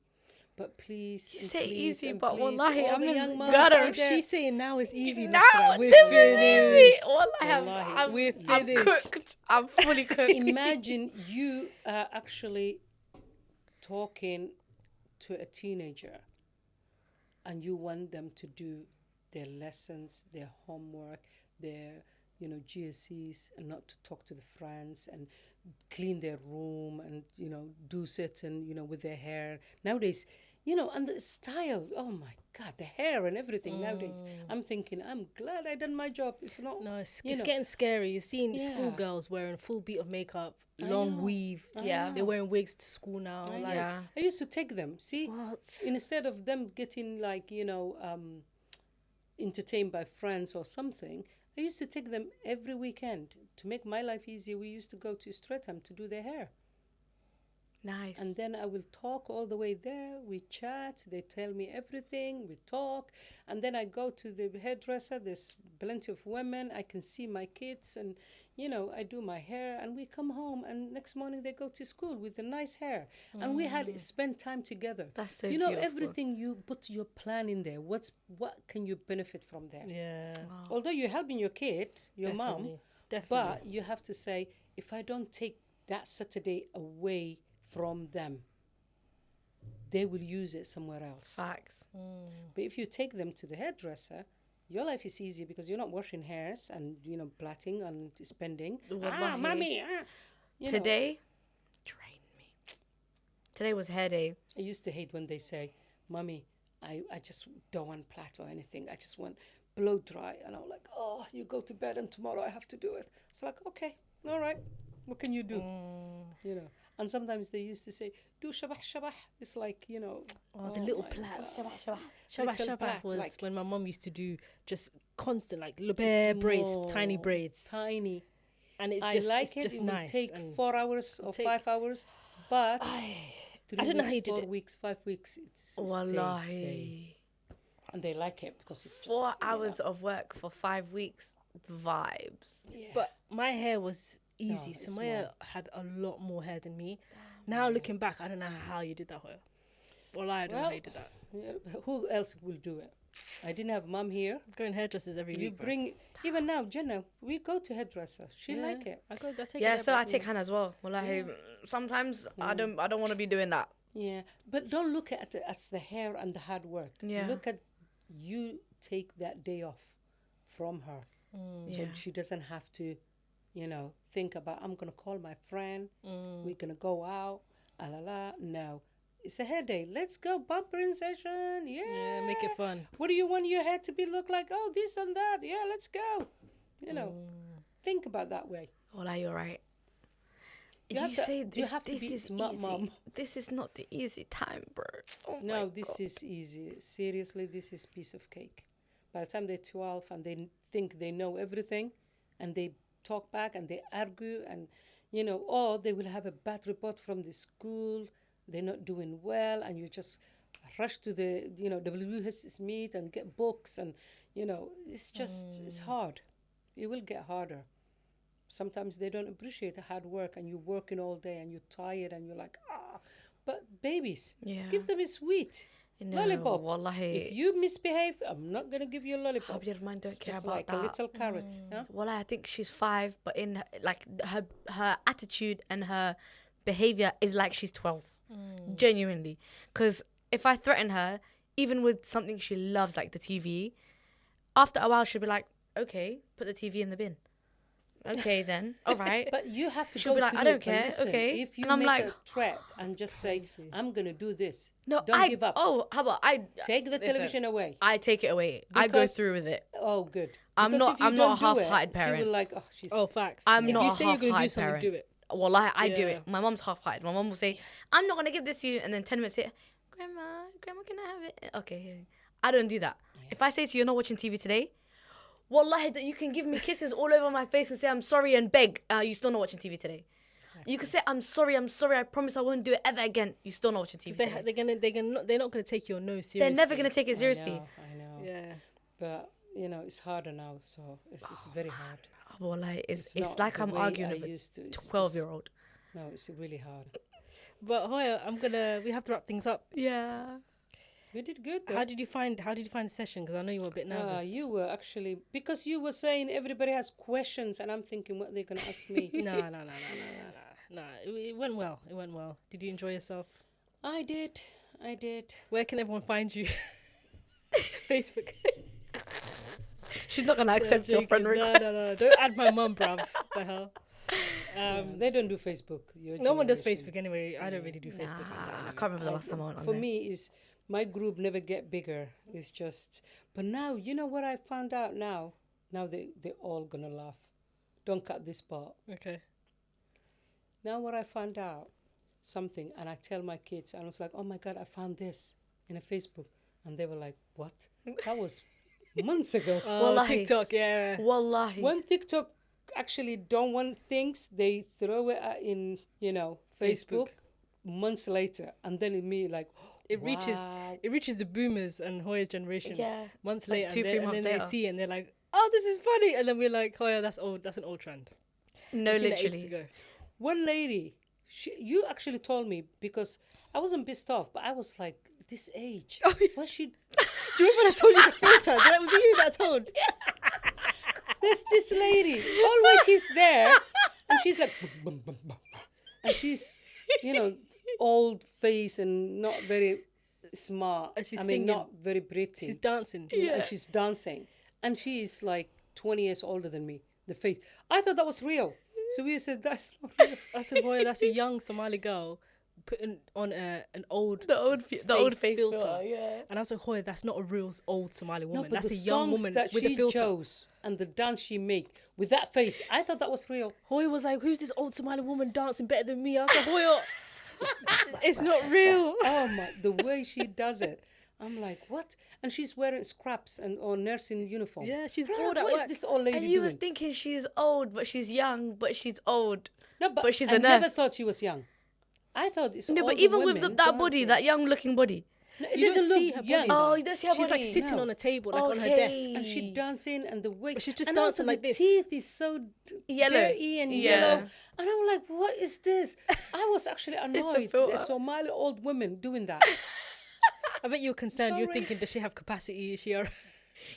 But please, You and say please, easy, and but please, wallahi, all I'm the in young moms gutter. out if there, she's saying now is easy, Now Nasra, we're this finished. is easy. Wallahi, Wallahi, we're I'm finished. cooked. I'm fully cooked. imagine you actually talking to a teenager and you want them to do their lessons, their homework, their GCSEs, and not to talk to the friends and clean their room and do certain with their hair nowadays, and the style. Oh my God, the hair and everything nowadays. I'm thinking, I'm glad I done my job. It's not. No, it's You know. getting scary. You're seeing Yeah. schoolgirls wearing full beat of makeup, I long know. weave. Yeah. They're wearing wigs to school now. I Like, Yeah. I used to take them. See, what? instead of them getting like entertained by friends or something, I used to take them every weekend to make my life easier. We used to go to Streatham to do their hair, Nice. and then I will talk all the way there. We chat. They tell me everything. We talk, and then I go to the hairdresser. There's plenty of women. I can see my kids, and I do my hair, and we come home, and next morning they go to school with a nice hair, and we had spent time together. That's so beautiful. Everything you put your plan in there. What can you benefit from there? Yeah. Although you're helping your kid, your mom, Definitely. but you have to say, if I don't take that Saturday away from them, they will use it somewhere else. Facts. But if you take them to the hairdresser, your life is easy because you're not washing hairs and plaiting and spending. Wallahi. Mommy. Today, drained me. Today was hair day. I used to hate when they say, "Mommy, I just don't want plait or anything. I just want blow dry." And I'm like, "Oh, you go to bed and tomorrow I have to do it." It's like, okay, all right. What can you do? And sometimes they used to say, "Do shabah shabah." It's like, Oh, the little my plaits. God. Shabah Little shabah plait, was like- when my mom used to do just constant, like bare braids, tiny Small, braids. Tiny. And it I just, like it's it. just It will nice. take and 4 hours or take- 5 hours, but I 3 don't know how weeks, you did 4 it. weeks, 5 weeks, it's Wallahi. and they like it because it's just 4 hours of work for 5 weeks. Vibes. But my hair was easy. it's Samaya had a lot more hair than me. Now looking back, I don't know how you did that hair. Well, I don't know how you did that. Yeah, but who else will do it? I didn't have mom here. I'm going hairdressers every You week. bro. bring even now, Jenna. We go to hairdresser. She Yeah. like it. I take Yeah, it so I every take Hannah as well. Wallahi, sometimes I don't want to be doing that. Yeah, but don't look at the hair and the hard work. Yeah. Look at you take that day off from her, so Yeah. she doesn't have to, think about I'm gonna call my friend. We're gonna go out. La la. No, It's a hair day. Let's go pampering session. Yeah, make it fun. What do you want your hair to be look like? Oh, this and that. Yeah, let's go. You know, think about that way. Wallah, you're right. You have to be is smart, easy. mom. This is not the easy time, bro. Oh No, my this God. is easy. Seriously, this is piece of cake. By the time they're 12 and they think they know everything and they talk back and they argue and, you know, or they will have a bad report from the school. They're not doing well and you just rush to the, you know, WHS meet and get books and, you know, it's just, it's hard. It will get harder. Sometimes they don't appreciate the hard work and you're working all day and you're tired and you're like, ah. But babies, give them a sweet lollipop. Wallahi. If you misbehave, I'm not going to give you a lollipop. Hope your mind don't It's care just about like that. a little carrot. Yeah? Well, I think she's 5, but in like her attitude and her behavior is like she's 12. Genuinely. Because if I threaten her, even with something she loves, like the TV, after a while she'll be like, okay, put the TV in the bin. Okay, then. All right. But you have to She'll go be like, through I don't it, but care. listen, Okay. if you And I'm make like, a threat and just say, I'm going to do this, No, don't give up. Oh, how about I Take the listen, television away. I take it away. I go Because- through with it. Oh, good. I'm Because not- if you I'm not don't a do it, half-hearted She parent. will like, oh, she's... Oh, facts. I'm If not you a say you're going to do half-hearted something, parent. do it. Well, I do Yeah. it. My mom's half-hearted. My mom will say, I'm not going to give this to you. And then 10 minutes later, Grandma, can I have it? Okay. Here. I don't do that. If I say to you, you're not watching TV today, wallahi, that you can give me kisses all over my face and say, I'm sorry and beg. You're still not watching TV today. Exactly. You can say, I'm sorry, I promise I won't do it ever again. You're still not watching TV today. They're not gonna take your no seriously. They're never going to take it seriously. I know. Yeah. But, you know, it's harder now, so it's very hard. Wallahi, it's not like the I'm way arguing I with used to. a It's just- 12-year-old. No, it's really hard. But Hoya, we have to wrap things up. Yeah. You did good, though. How did you find the session? Because I know you were a bit nervous. You were actually, because you were saying everybody has questions, and I'm thinking what they're going to ask me. No. It went well. Did you enjoy yourself? I did. Where can everyone find you? Facebook. She's not going to accept your friend request. No. Don't add my mum, bruv. The hell. They don't do Facebook. No one does Facebook anyway. I don't really do Facebook. Like that I anyway. can't remember the last time I went on For there. me, is my group never get bigger. It's just, but now, you know what I found out now? Now they're all going to laugh. Don't cut this part. Okay. Now what I found out, something, and I tell my kids, and I was like, oh my God, I found this in a Facebook. And they were like, what? That was months ago. Wallahi. TikTok, yeah. Wallahi. When TikTok actually don't want things, they throw it in, you know, Facebook months later. And then me like, It wow. reaches the boomers and Hoya's generation. Yeah. Months Like later, 2-3 and months then later. they see it and they're like, "Oh, this is funny," and then we're like, "Hoya, that's old. That's an old trend." No, We've seen it ages literally. ago. One lady, you actually told me, because I wasn't pissed off, but I was like, this age. Oh, yeah. What she... Do you remember when I told you the filter? That was you that I told. There's this lady, always she's there, and she's like, bum, bum, bum, bum. And she's, you know, old face and not very smart. And she's I mean, singing. not very pretty. She's dancing. And she's dancing. And she is like 20 years older than me, the face. I thought that was real. So we said, that's not real. I said, "Hoya, that's a young Somali girl putting on an old The old face filter." filter, yeah. And I was like, "Hoya, that's not a real old Somali woman. No, but that's the a young songs woman that with she a filter." chose and the dance she made with that face, I thought that was real. Hoya was like, "Who's this old Somali woman dancing better than me?" I was like, "Hoya, it's not real." Oh my, the way she does it. I'm like, what? And she's wearing scraps or nursing uniform. Yeah, she's I'm like, bored at what work. is this old lady And you doing? was thinking she's old, but she's young, but she's old. No, but she's I a never nurse. thought she was young. I thought it's No, but older even with women that body, dancing. that young-looking body. No, it You doesn't don't look see her young. body. Oh, you don't see her She's like body. sitting No. on a table, like on her Okay. desk. And she dancing and the way She's just and dancing also like the this. teeth is so Yellow. dirty and Yeah. yellow. And I'm like, what is this? I was actually annoyed. filter. A Somali old woman doing that. I bet you were concerned. You were Sorry. thinking, does she have capacity? Is she? All right?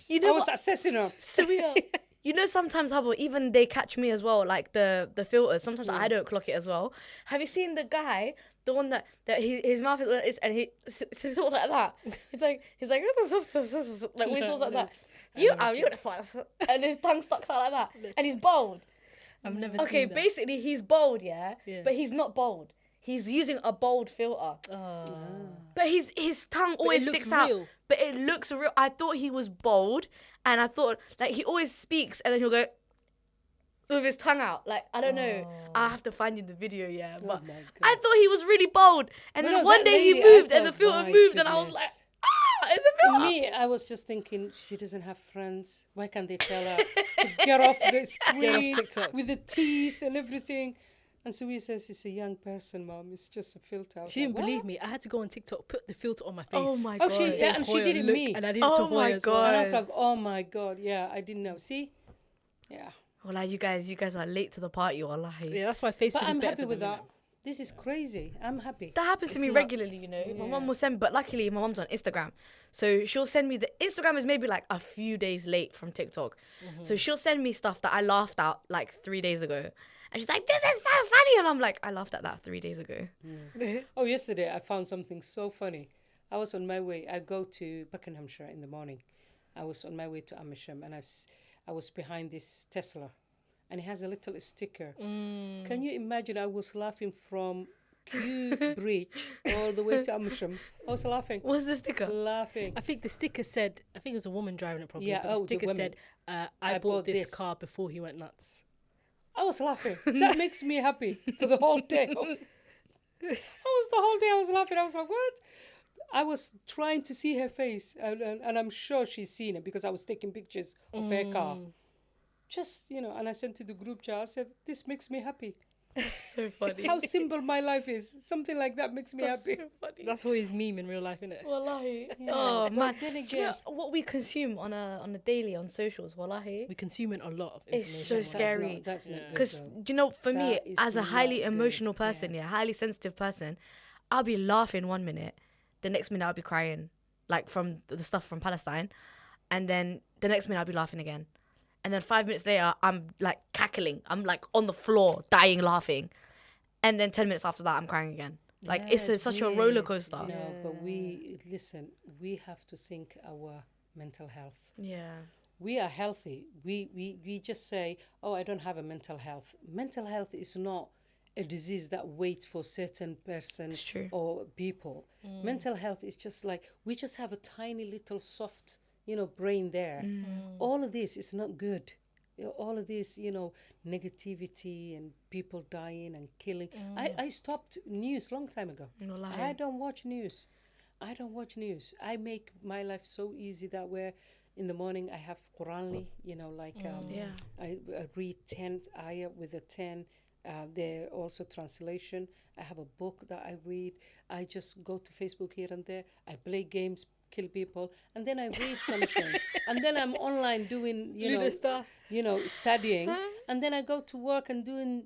You I know was what? assessing her. Surreal. You know, sometimes, Hubble, even they catch me as well, like the filters. Sometimes I don't clock it as well. Have you seen the guy, the one that his mouth is and he talks like that? He's like like when he talks like that. You are beautiful, and his tongue sticks out like that, and he's bold. I've never Okay, seen that. basically he's bold, yeah, Yeah. but he's not bold. He's using a bold filter. But his tongue But always it looks sticks out. real. But it looks real. I thought he was bold, and I thought like he always speaks, and then he'll go with his tongue out. Like I don't know. I have to find you the video, yeah. But my God. I thought he was really bold, and But then no, one that day he lady, I moved, and the thought, filter my moved, and I was goodness. like, it's a filter. Me, I was just thinking, she doesn't have friends. Why can't they tell her to get off the screen TikTok. with the teeth and everything? And so he says, it's a young person, Mom. It's just a filter. I was She didn't like, believe "What?" me. I had to go on TikTok, put the filter on my face. Oh my Oh, god. she yeah, and she did it Look, me. and I did it to Oh Hoya my as well. And I was God. like, oh my God, yeah, I didn't know. See? Yeah. Well, like, you guys are late to the party, wallahi. Yeah, that's why Facebook But is I'm better happy for with them, that. This is crazy. I'm happy. That happens to It's me nuts. regularly, you know. My mum will send, but luckily my mum's on Instagram, so she'll send me the Instagram is maybe like a few days late from TikTok, so she'll send me stuff that I laughed at like 3 days ago, and she's like, "This is so funny," and I'm like, "I laughed at that 3 days ago." Oh, yesterday I found something so funny. I was on my way. I go to Buckinghamshire in the morning. I was on my way to Amersham, and I was behind this Tesla, and it has a little sticker. Can you imagine? I was laughing from Kew Bridge all the way to Amersham. I was laughing. What's the sticker? Laughing. I think the sticker said, I think it was a woman driving it probably, Yeah, but the the sticker woman. said, I bought this car before he went nuts. I was laughing. That makes me happy for the whole day. I was the whole day I was laughing. I was like, what? I was trying to see her face, and I'm sure she's seen it because I was taking pictures of her car. Just, and I sent to the group chat, I said, this makes me happy. So funny. How simple my life is. Something like that makes me happy. So funny. That's always meme in real life, isn't it? Wallahi. Yeah, Oh but man. then Do you know again- what we consume on a daily on socials? Wallahi. We consuming a lot of It's information. so online. scary. That's not good, Because, though. do you know, for me, That is as a highly not good, emotional person, highly sensitive person, I'll be laughing 1 minute, the next minute I'll be crying, like from the stuff from Palestine, and then the next minute I'll be laughing again. And then 5 minutes later, I'm like cackling. I'm like on the floor, dying laughing. And then 10 minutes after that, I'm crying again. Like, Yeah, it's such a roller coaster. No, but we have to think our mental health. Yeah. We are healthy. We just say, oh, I don't have a mental health. Mental health is not a disease that waits for certain person It's true. or people. Mental health is just like, we just have a tiny little soft, brain there. All of this is not good. All of this, negativity and people dying and killing. I stopped news long time ago. Wallahi. I don't watch news. I make my life so easy that where in the morning I have Quranly, Yeah. I read 10 ayah with a 10. There also translation. I have a book that I read. I just go to Facebook here and there. I play games, kill people, and then I read something. And then I'm online doing, stuff. studying. And then I go to work and doing,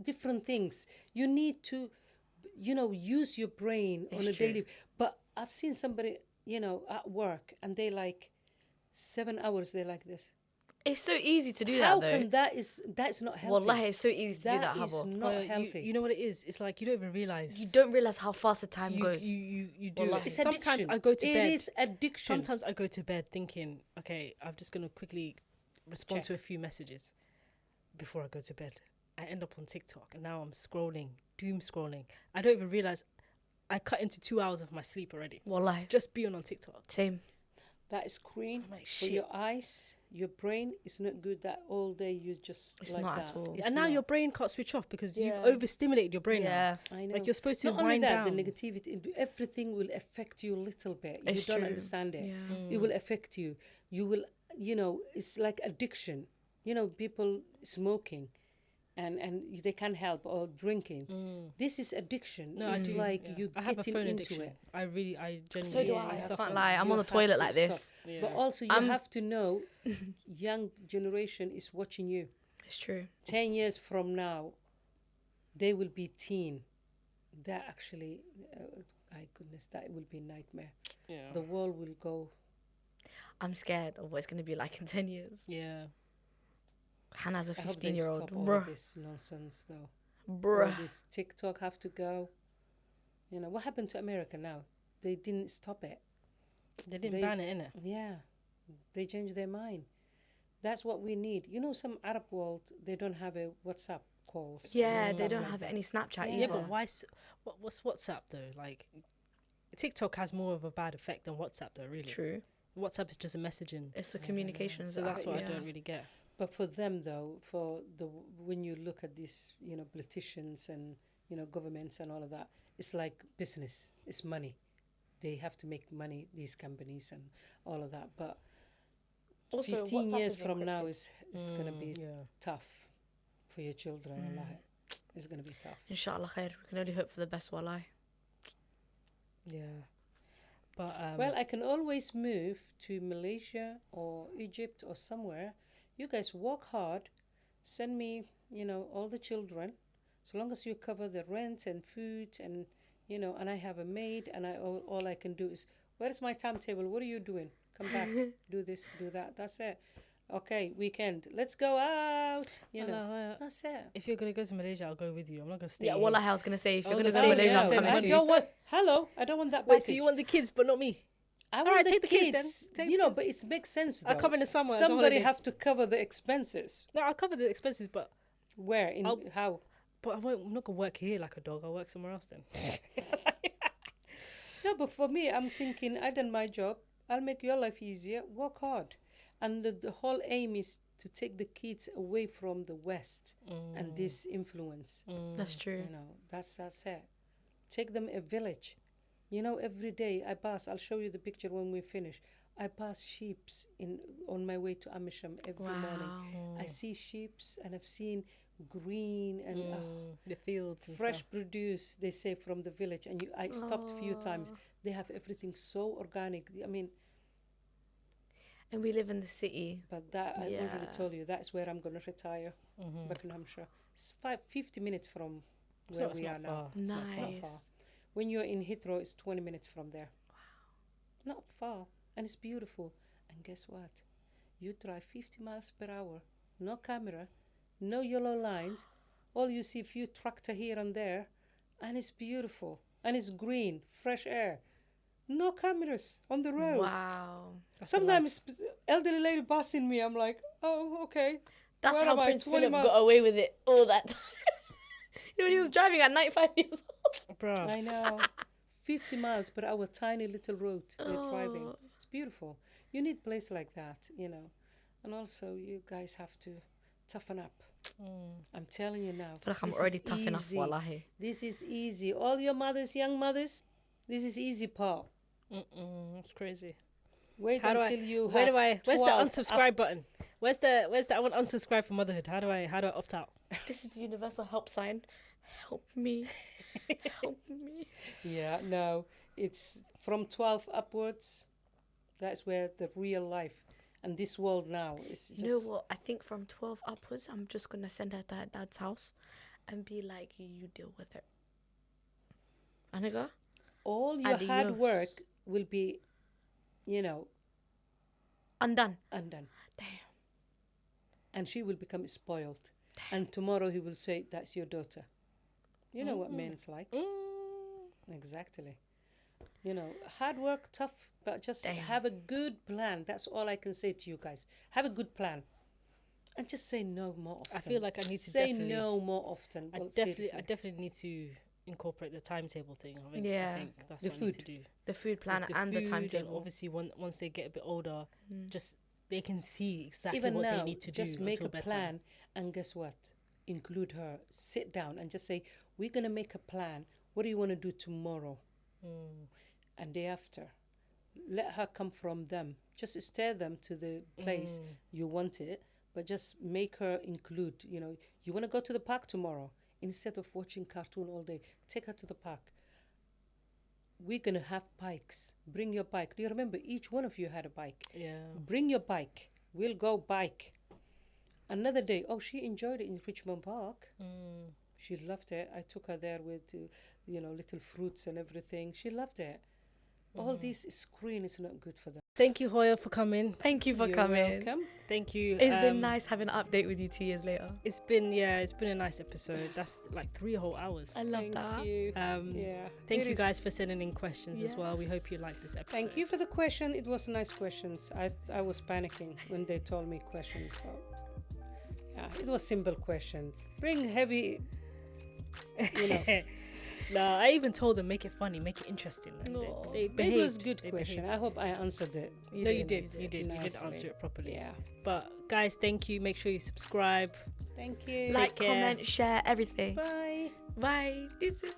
different things. You need to, use your brain on a daily. But I've seen somebody, at work, and they like 7 hours. They're like this. It's so easy to do How that, though. can that's not healthy? Wallahi, it's so easy to do that, That is Habo. not healthy. You know what it is? It's like you don't even realize. You don't realize how fast the time you, goes. you do Wallahi. it. It's Sometimes addiction. I go to bed. It is addiction. Sometimes I go to bed thinking, okay, I'm just gonna quickly respond to a few messages before I go to bed. I end up on TikTok, and now I'm scrolling, doom scrolling. I don't even realize I cut into 2 hours of my sleep already. Wallahi. Just being on TikTok. Same. That screen I'm like, for shit. your eyes, your brain is not good. That all day you just It's like not that. at all. It's And now not. your brain can't switch off because Yeah. you've overstimulated your brain Yeah. now. I know. Like you're supposed to Not only wind that, down. the negativity, everything will affect you a little bit. It's you don't true. understand it. Yeah. It will affect you. You will, it's like addiction. People smoking, and they can't help, or drinking. This is addiction. No, I it's do, like yeah. you I have a getting phone into addiction. it. I genuinely. So do Yeah, I. I suffer. can't lie. I'm You on the have toilet to like this. stop. Yeah. But also, you I'm- have to know, young generation is watching you. It's true. 10 years from now, they will be teen. That actually, my goodness, that will be a nightmare. Yeah. The world will go. I'm scared of what it's going to be like in 10 years. Yeah. Hannah's a I hope they 15-year-old. stop all Bruh. of this nonsense, though. All Bruh. this TikTok have to go. What happened to America now? They didn't stop it. They didn't They- ban it, innit? Yeah, they changed their mind. That's what we need. Some Arab world, they don't have a WhatsApp calls. Yeah, and they stuff don't like have that. any Snapchat Yeah. Yeah, either. but why? What's WhatsApp though? Like, TikTok has more of a bad effect than WhatsApp though. Really, True. WhatsApp is just a messaging. It's the Yeah, I know. communications. So that's what yeah. I don't really get. But for them, though, when you look at these, politicians and governments and all of that, it's like business. It's money. They have to make money. These companies and all of that. But Also, 15 WhatsApp years is from now encrypted. is gonna be Yeah. tough for your children. Allah. It's gonna be tough. Inshallah khair. We can only hope for the best, wallahi. Yeah. But Well, I can always move to Malaysia or Egypt or somewhere. You guys work hard. Send me, all the children. So long as you cover the rent and food and, and I have a maid and all I can do is, where's my timetable? What are you doing? Come back, do this, do that. That's it. Okay, weekend. Let's go out. That's it. if you're gonna go to Malaysia, I'll go with you. I'm not gonna stay. Yeah, here. wallahi, I was gonna say if you're Oh, gonna no, go to no, Malaysia, no, I'm no, coming I to don't you. want. Hello, I don't want that. Wait, package. so you want the kids, but not me? I All want right, the take the kids then. kids. Take the kids. But it makes sense. Though. I'll cover in the summer. as a Somebody holiday. have to cover the expenses. No, I'll cover the expenses, but Where in how? I'm not gonna work here like a dog. I'll work somewhere else then. No, but for me, I'm thinking I done my job. I'll make your life easier. Work hard, and the whole aim is to take the kids away from the West and this influence. That's true. That's it. Take them a village. Every day I pass. I'll show you the picture when we finish. I pass sheeps on my way to Amisham every morning. I see sheeps and I've seen green and the fields and fresh stuff. produce. They say from the village, and I stopped a few times. They have everything so organic. I mean, And we live in the city. but that I already Yeah. told you. That's where I'm gonna retire. Buckinghamshire. It's 50 minutes from It's where not- it's we not are now. far. It's not Nice. far. When you're in Heathrow, it's 20 minutes from there. Wow. Not far. And it's beautiful. And guess what? You drive 50 miles per hour. No camera. No yellow lines. All you see, a few tractor here and there. And it's beautiful. And it's green. Fresh air. No cameras on the road. Wow. Sometimes elderly lady passing me, I'm like, oh, okay. That's Where how am I? Prince 20 Philip miles. got away with it all that time. When he was driving at 95 years old. Bro. I know. 50 miles per hour, tiny little road we're driving. Oh. It's beautiful. You need place like that, And also, you guys have to toughen up. I'm telling you now. I feel like I'm this already is tough enough, easy. wallahi. This is easy. All your mothers, young mothers, this is easy part. That's crazy. Wait How do until you Where have do I? Where's the 12 unsubscribe button? Where's the I want unsubscribe for motherhood? How do I opt out? This is the universal help sign. Help me. Help me. Yeah, no. It's from 12 upwards. That's where the real life and this world now is just... You know what? I think from 12 upwards, I'm just going to send her to her dad's house and be like, you deal with it. Aniga? All your hard Adios. work will be, Undone. undone. Damn. And she will become spoiled. And tomorrow he will say, that's your daughter. You know what men's like. Exactly. Hard work, tough, but just Damn. have a good plan. That's all I can say to you guys. Have a good plan. And just say no more often. I feel like I need to say definitely- no more often. I Well, definitely seriously. need to incorporate the timetable thing. I think Yeah. that's The what I need to food. do. The food plan With and the food, timetable. And obviously, once they get a bit older, just they can see exactly Even what now, they need to just do make a until bedtime. plan, and guess what? Include her. Sit down and just say, we're gonna make a plan. What do you want to do tomorrow? And day after, let her come from them. Just steer them to the place you want it, but just make her include. You want to go to the park tomorrow instead of watching cartoon all day. Take her to the park. We're gonna have bikes. Bring your bike. Do you remember each one of you had a bike? Yeah. Bring your bike. We'll go bike. Another day, she enjoyed it in Richmond Park. She loved it. I took her there with, little fruits and everything. She loved it. All this screen is not good for them. Thank you, Hoya, for coming. Thank you for You're coming. welcome. Thank you. It's been nice having an update with you 2 years later. It's been a nice episode. That's like 3 whole hours. I love Thank that. you. Thank It you is. guys for sending in questions as well. We Yes. hope you liked this episode. Thank you for the question. It was nice questions. I was panicking when they told me questions, but Yeah, it was simple question. Bring heavy, you know. No, I even told them make it funny, make it interesting. And they behaved. It was a good They question. behaved. I hope I answered it. No, you did. You did Nicely. answer it properly. Yeah. But guys, thank you. Make sure you subscribe. Thank you. Like, care. comment, share, everything. Bye. Bye. Deuces.